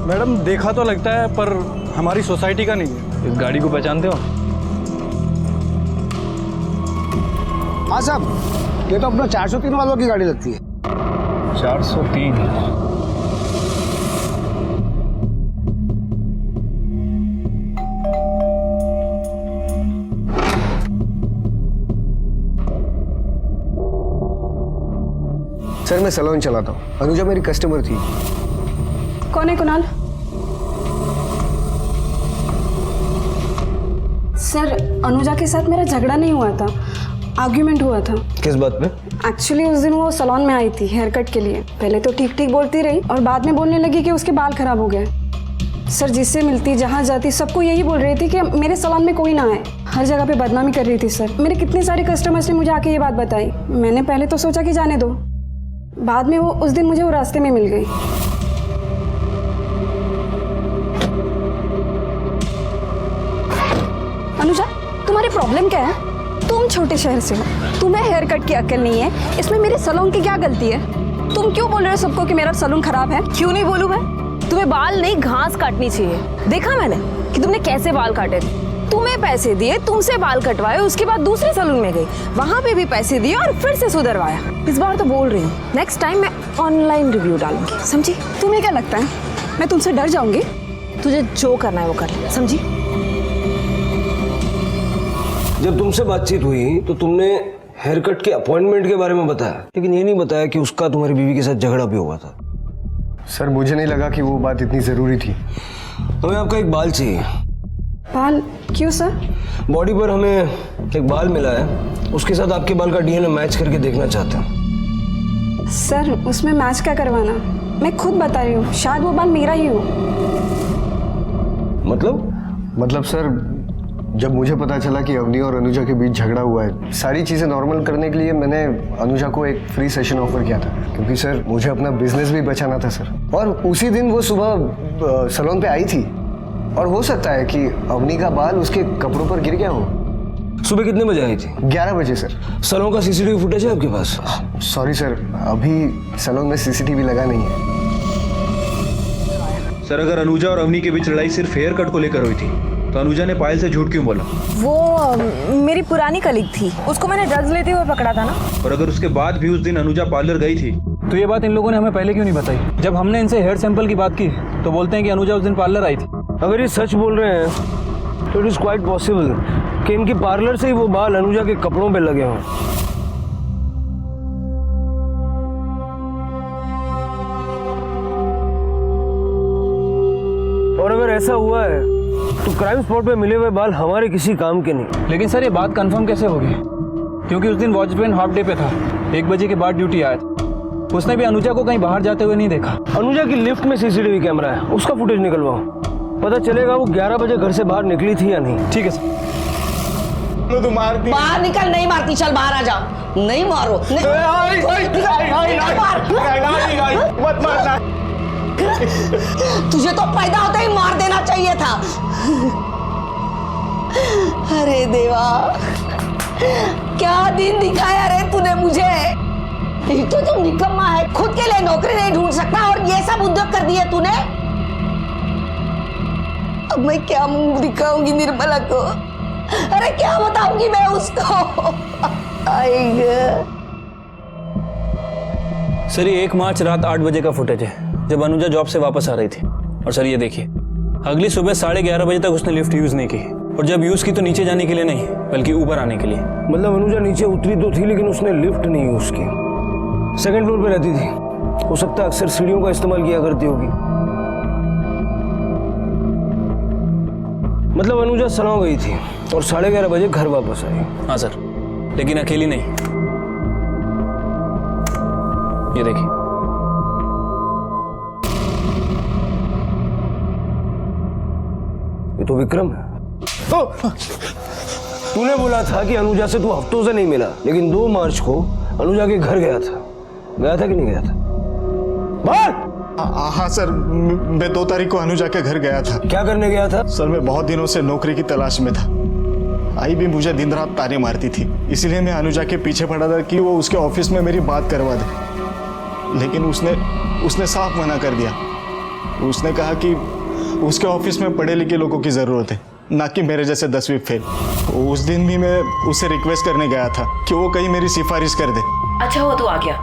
मैडम देखा तो लगता है पर हमारी सोसाइटी का नहीं है। इस गाड़ी को पहचानते हो? हाँ साहब, ये तो अपना 403 वालों की गाड़ी लगती है। 403? सर मैं सैलून चलाता हूँ, अनुजा मेरी कस्टमर थी। कौन है कुणाल? सर अनुजा के साथ मेरा झगड़ा नहीं हुआ था, आर्ग्यूमेंट हुआ था। किस बात पे? एक्चुअली उस दिन वो सैलून में आई थी हेयर कट के लिए। पहले तो ठीक ठीक बोलती रही और बाद में बोलने लगी कि उसके बाल खराब हो गए। सर जिससे मिलती जहाँ जाती सबको यही बोल रही थी कि मेरे सैलून में कोई ना आए। हर जगह पे बदनामी कर रही थी सर। मेरे कितने सारे कस्टमर्स ने मुझे आके ये बात बताई। मैंने पहले तो सोचा कि जाने दो, बाद में वो उस दिन मुझे वो रास्ते में मिल गई। अनुजा तुम्हारी प्रॉब्लम क्या है? तुम छोटे शहर से हो, तुम्हें हेयर कट की अक्ल नहीं है, इसमें मेरे सैलून की क्या गलती है? तुम क्यों बोल रहे हो सबको कि मेरा सैलून खराब है? क्यों नहीं बोलूं मैं? तुम्हें बाल नहीं घास काटनी चाहिए। देखा मैंने कि तुमने कैसे बाल काटे थे। तुम्हें पैसे दिए, तुमसे बाल कटवाए, उसके बाद दूसरे सैलून में गई, वहां पे भी पैसे दिए और फिर से सुधरवाया। इस बार तो बोल रही हूँ, नेक्स्ट टाइम मैं ऑनलाइन रिव्यू डालूंगी, समझी? तुम्हें क्या लगता है मैं तुमसे डर जाऊंगी? तुझे जो करना है वो कर ले, समझी? जब तुमसे बातचीत हुई तो तुमने हेयर कट के अपॉइंटमेंट के बारे में बताया, लेकिन ये नहीं बताया कि उसका तुम्हारी बीवी के साथ झगड़ा भी हुआ था। सर मुझे नहीं लगा कि वो बात इतनी जरूरी थी। हमें आपका एक बाल चाहिए। बाल? क्यों सर? बॉडी पर हमें एक बाल मिला है, उसके साथ आपके बाल का डीएनए मैच करके देखना चाहते हैं। सर उसमें मैच क्या करवाना? मैं खुद बता रही हूँ, शायद वो बाल मेरा ही हो। मतलब सर जब मुझे पता चला कि अवनी और अनुजा के बीच झगड़ा हुआ है, सारी चीज़ें नॉर्मल करने के लिए मैंने अनुजा को एक फ्री सेशन ऑफर किया था, क्योंकि सर मुझे अपना बिजनेस भी बचाना था सर। और उसी दिन वो सुबह सैलून पे आई थी और हो सकता है कि अवनी का बाल उसके कपड़ों पर गिर गया हो। सुबह कितने बजे आई थी? 11 बजे सर। सैलून का सीसीटीवी फुटेज है आपके पास? सॉरी सर, अभी सैलून में सीसीटीवी लगा नहीं है। सर अगर अनुजा और अवनी के बीच लड़ाई सिर्फ हेयर कट को लेकर हुई थी तो अनुजा ने पायल से झूठ क्यों बोला? वो मेरी पुरानी कलीग थी, उसको मैंने ड्रग्स लेते हुए पकड़ा था ना। और अगर उसके बाद भी उस दिन अनुजा पार्लर गई थी तो ये बात इन लोगों ने हमें पहले क्यों नहीं बताई? जब हमने इनसे हेयर सैंपल की बात की तो बोलते हैं कि अनुजा उस दिन पार्लर आई थी। अगर ये सच बोल रहे हैं तो इट इज क्वाइट पॉसिबल कि इनकी पार्लर से ही वो बाल अनुजा के कपड़ों पे लगे हों। और अगर ऐसा हुआ है तो क्राइम स्पॉट पे मिले हुए बाल हमारे किसी काम के नहीं। लेकिन सर ये बात कंफर्म कैसे होगी? क्योंकि उस दिन वॉचमैन हाफ डे पे था, 1 बजे के बाद ड्यूटी आया था। उसने भी अनुजा को कहीं बाहर जाते हुए नहीं देखा। अनुजा की लिफ्ट में सीसीटीवी कैमरा है, उसका फुटेज निकलवाओ, पता चलेगा वो 11 बजे घर से बाहर निकली थी या नहीं। ठीक है सर। बाहर निकल। नहीं मारती, चल बाहर आ जा। नहीं मारो, मत मारना। तुझे तो पैदा होते ही मार देना चाहिए था। अरे देवा, क्या दिन दिखाया रे तूने मुझे। एक तो तुम निकम्मा है, खुद के लिए नौकरी नहीं ढूंढ सकता और ये सब उद्योग कर दिए तूने। अब मैं क्या मुंह दिखाऊंगी निर्मला को? अरे क्या बताऊंगी मैं उसको? सर ये 1 मार्च रात 8 बजे का फुटेज है, जब अनुजा जॉब से वापस आ रही थी। और सर ये देखिए, अगली सुबह 11:30 बजे तक उसने लिफ्ट यूज नहीं की, और जब यूज की तो नीचे जाने के लिए नहीं बल्कि ऊपर आने के लिए। मतलब अनुजा नीचे उतरी तो थी लेकिन उसने लिफ्ट नहीं यूज की। 2nd फ्लोर पे रहती थी, हो सकता है अक्सर सीढ़ियों का इस्तेमाल किया करती होगी। मतलब अनुजा सलौं गई थी और 11:30 बजे घर वापस आई। हाँ सर, लेकिन अकेली नहीं। ये देखिए, ये तो विक्रम है। तूने बोला था कि अनुजा से तू हफ्तों से नहीं मिला, लेकिन 2 मार्च को अनुजा के घर गया था कि नहीं गया था? हाँ सर, मैं 2 तारीख को अनुजा के घर गया था। क्या करने गया था? सर मैं बहुत दिनों से नौकरी की तलाश में था। आई भी मुझे दिन रात ताने मारती थी, इसलिए मैं अनुजा के पीछे पड़ा था कि वो उसके ऑफिस में मेरी बात करवा दे, लेकिन उसने साफ मना कर दिया। उसने कहा कि उसके ऑफिस में पढ़े लिखे लोगों की ज़रूरत है, ना कि मेरे जैसे 10वीं फेल। उस दिन भी मैं उससे रिक्वेस्ट करने गया था कि वो कहीं मेरी सिफारिश कर दे। अच्छा वो तो आ गया।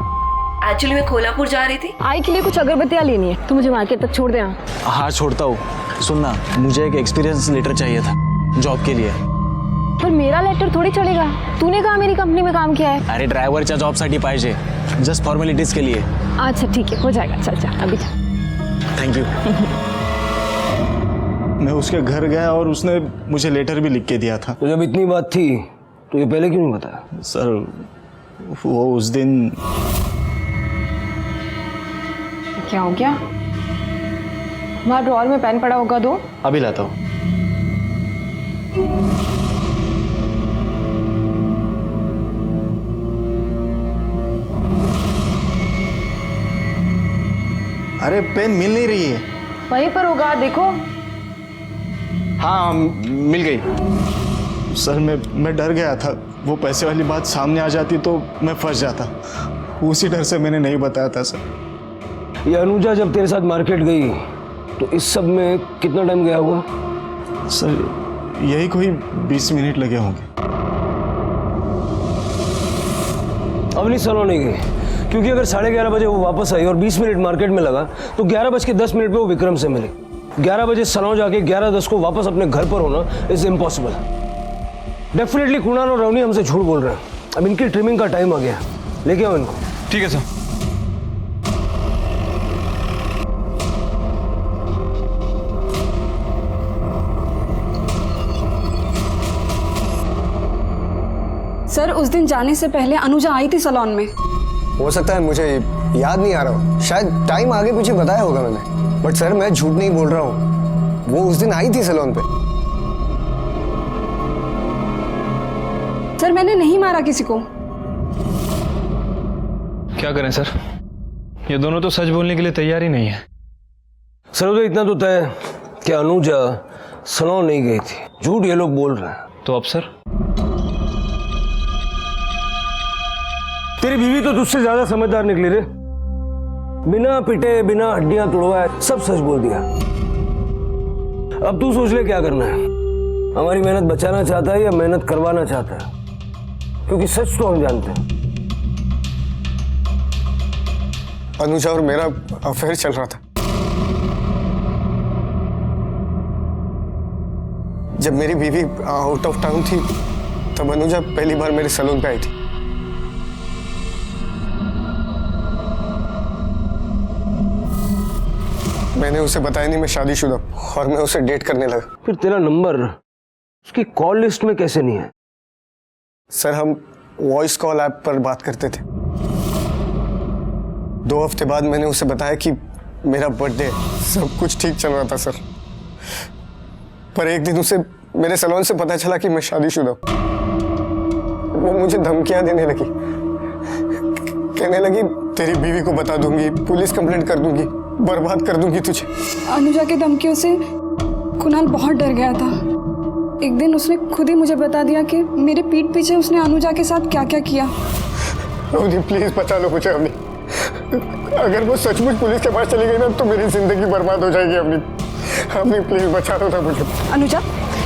एक्चुअली मैं कोल्हापुर जा रही थी। आई के लिए कुछ अगरबत्तियाँ लेनी है, तो मुझे मार्केट तक छोड़ दे। हाँ छोड़ता हूँ। सुनना, मुझे एक एक्सपीरियंस लेटर चाहिए था जॉब के लिए। पर मेरा लेटर थोड़ी चलेगा, तूने कहा मेरी कंपनी में काम किया है। अरे ड्रायव्हरच्या जॉबसाठी पाहिजे, जस्ट फॉर्मॅलिटीज के लिए। अच्छा ठीक है, हो जाएगा, चल जा अभी जा। Thank you. मैं उसके घर गया और उसने मुझे लेटर भी लिख के दिया था। तो जब इतनी बात थी तो ये पहले क्यों नहीं बताया? सर वो उस दिन। क्या हो गया? वहाँ ड्रॉअर में पेन पड़ा होगा, दो। अभी लाता हूँ। अरे पेन मिल नहीं रही है। वहीं पर होगा, देखो। हाँ मिल गई। सर मैं डर गया था, वो पैसे वाली बात सामने आ जाती तो मैं फंस जाता। उसी डर से मैंने नहीं बताया था सर। ये अनुजा जब तेरे साथ मार्केट गई तो इस सब में कितना टाइम गया होगा? सर यही कोई 20 मिनट लगे होंगे। अवनी सलों नहीं गई, क्योंकि अगर 11:30 बजे वो वापस आई और 20 मिनट मार्केट में लगा तो 11:10 पे वो विक्रम से मिली। 11 बजे सलों जाके 11:10 को वापस अपने घर पर होना इज इम्पॉसिबल। डेफिनेटली कुणाल और रवनी हमसे झूठ बोल रहे हैं। अब इनकी ट्रिमिंग का टाइम आ गया, लेके आओ इनको। ठीक है सर। सर उस दिन जाने से पहले अनुजा आई थी सैलून में। हो सकता है, मुझे याद नहीं आ रहा, शायद टाइम आगे पीछे बताया होगा मैंने। बट सर मैं झूठ नहीं बोल रहा हूँ, वो उस दिन आई थी सैलून पे। सर मैंने नहीं मारा किसी को। क्या करें सर, ये दोनों तो सच बोलने के लिए तैयार ही नहीं है। सर तो इतना तो तय है कि अनुजा सैलून नहीं गई थी, झूठ ये लोग बोल रहे हैं। तो अब सर? तेरी बीवी तो तुझसे ज्यादा समझदार निकली रे। बिना पिटे, बिना हड्डियां तोड़वाए सब सच बोल दिया। अब तू सोच ले क्या करना है। हमारी मेहनत बचाना चाहता है या मेहनत करवाना चाहता है, क्योंकि सच तो हम जानते हैं। अनुजा और मेरा अफेयर चल रहा था। जब मेरी बीवी आउट ऑफ टाउन थी तब अनुजा पहली बार मेरे सैलून पे आई थी। मैंने उसे बताया नहीं मैं शादीशुदा और मैं उसे डेट करने लगा। फिर तेरा नंबर उसकी कॉल लिस्ट में कैसे नहीं है? सर हम वॉइस कॉल ऐप पर बात करते थे। 2 हफ्ते बाद मैंने उसे बताया कि मेरा बर्थडे, सब कुछ ठीक चल रहा था सर। पर एक दिन उसे मेरे सैलून से पता चला कि मैं शादीशुदा। वो मुझे धमकियां देने लगी, कहने लगी तेरी बीवी को बता दूंगी, पुलिस कंप्लेंट कर दूंगी, बर्बाद कर दूंगी तुझे। अनुजा की धमकियों से कुणाल बहुत डर गया था। एक दिन उसने खुद ही मुझे बता दिया कि मेरे पीठ पीछे उसने अनुजा के साथ क्या क्या किया। अवनी प्लीज बचा लो मुझे। अवनी अगर वो सचमुच पुलिस के पास चली गई ना तो मेरी जिंदगी बर्बाद हो जाएगी। अवनी प्लीज बचा लो ना मुझे। अनुजा,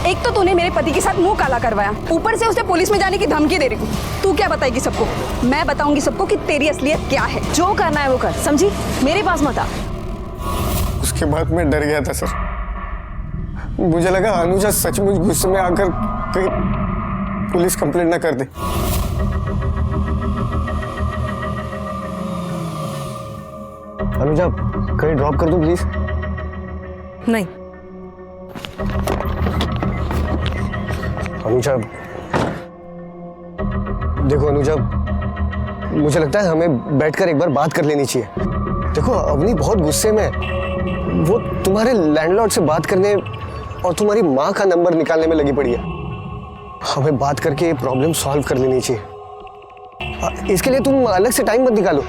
एक तो तूने मेरे पति के साथ मुंह काला करवाया, ऊपर से उसे पुलिस में जाने की धमकी दे रही हूँ। तू क्या बताएगी सबको? मैं बताऊंगी सबको कि तेरी असलियत क्या है। जो करना है वो कर, समझी? मेरे पास मत आ। उसके बाद मैं डर गया था सर। मुझे लगा अनुजा सचमुच गुस्से में आकर कहीं पुलिस कंप्लेंट ना कर दे। अनुजा कहीं ड्रॉप कर दूं प्लीज? नहीं। अनुजा देखो, अनुजा मुझे लगता है हमें बैठकर एक बार बात कर लेनी चाहिए। देखो अवनी बहुत गुस्से में है। वो तुम्हारे लैंडलॉर्ड से बात करने और तुम्हारी माँ का नंबर निकालने में लगी पड़ी है। हमें बात करके ये प्रॉब्लम सॉल्व कर लेनी चाहिए। इसके लिए तुम अलग से टाइम मत निकालो,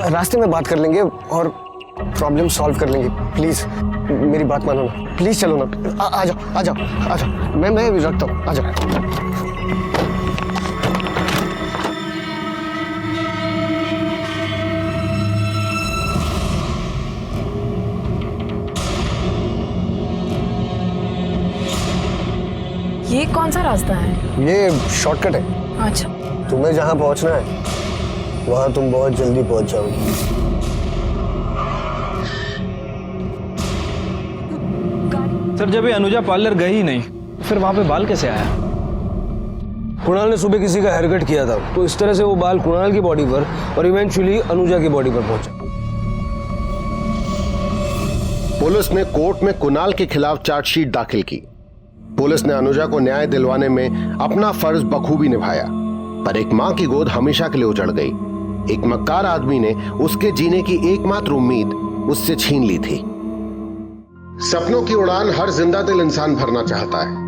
रास्ते में बात कर लेंगे और प्रॉब्लम सॉल्व कर लेंगे। प्लीज मेरी बात मानो ना, प्लीज चलो ना। आ जाओ आ जाओ आ जाओ, मैं रखता हूँ, आ जाओ। ये कौन सा रास्ता है? ये शॉर्टकट है। अच्छा। तुम्हें जहाँ पहुँचना है वहाँ तुम बहुत जल्दी पहुँच जाओगी। सर जब ये अनुजा पार्लर गई ही नहीं फिर वहां पे बाल कैसे आया? कुणाल ने सुबह किसी का हेयर कट किया था, तो इस तरह से वो बाल कुणाल की बॉडी पर और इवेंचुअली अनुजा की बॉडी पर पहुंचा। पुलिस ने कोर्ट में कुणाल के खिलाफ चार्जशीट दाखिल की। पुलिस ने अनुजा को न्याय दिलवाने में अपना फर्ज बखूबी निभाया, पर एक मां की गोद हमेशा के लिए उजड़ गई। एक मक्कार आदमी ने उसके जीने की एकमात्र उम्मीद उससे छीन ली थी। सपनों की उड़ान हर जिंदा दिल इंसान भरना चाहता है।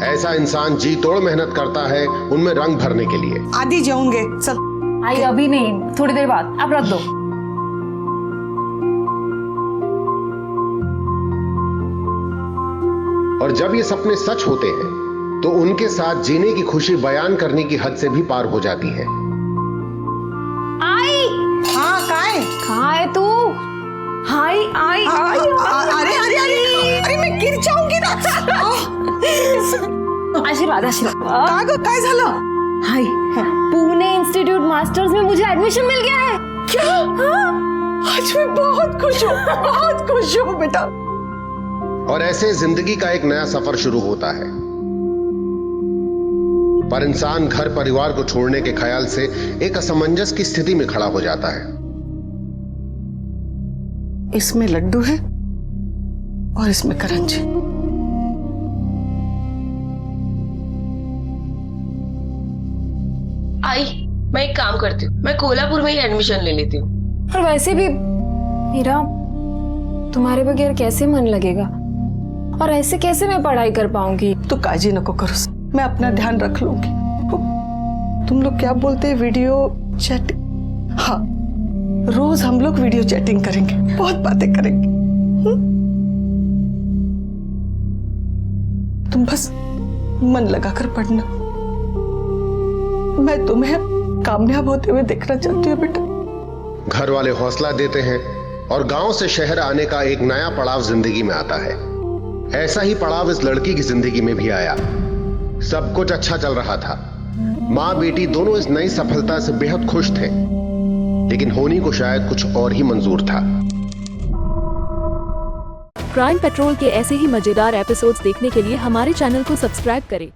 ऐसा इंसान जी तोड़ मेहनत करता है उनमें रंग भरने के लिए। आदि जाऊंगे, चल। आई अभी नहीं, थोड़ी देर बाद, अब रख दो। और जब ये सपने सच होते हैं तो उनके साथ जीने की खुशी बयान करने की हद से भी पार हो जाती है। आई। हाँ कहाँ है तू? हाय आई। अरे अरे अरे अरे मैं गिर जाऊंगी ना। आशीर्वाद आशीर्वाद। काय झालं? हाय, पुणे इंस्टीट्यूट मास्टर्स में मुझे एडमिशन मिल गया है। क्या? आज मैं बहुत खुश हूँ बेटा। और ऐसे जिंदगी का एक नया सफर शुरू होता है। पर इंसान घर परिवार को छोड़ने के ख्याल से एक असमंजस की स्थिति में खड़ा हो जाता है। इसमें लड्डू है और इसमें करंजी। आई, मैं एक काम करती हूँ, मैं कोल्हापुर में ही एडमिशन ले लेती हूँ। और वैसे भी मेरा तुम्हारे बगैर कैसे मन लगेगा, और ऐसे कैसे मैं पढ़ाई कर पाऊंगी? तू काजी नको करो, मैं अपना ध्यान रख लूंगी। तुम लोग क्या बोलते हैं, वीडियो चैटिंग? हाँ, रोज हम लोग वीडियो चैटिंग करेंगे, बहुत बातें करेंगे। तुम बस मन लगाकर पढ़ना। मैं तुम्हें कामयाब होते हुए देखना चाहती हूँ बेटा। घर वाले हौसला देते हैं और गांव से शहर आने का एक नया पड़ाव जिंदगी में आता है। ऐसा ही पड़ाव इस लड़की की जिंदगी में भी आया। सब कुछ अच्छा चल रहा था, माँ बेटी दोनों इस नई सफलता से बेहद खुश थे, लेकिन होनी को शायद कुछ और ही मंजूर था। क्राइम पेट्रोल के ऐसे ही मजेदार एपिसोड्स देखने के लिए हमारे चैनल को सब्सक्राइब करें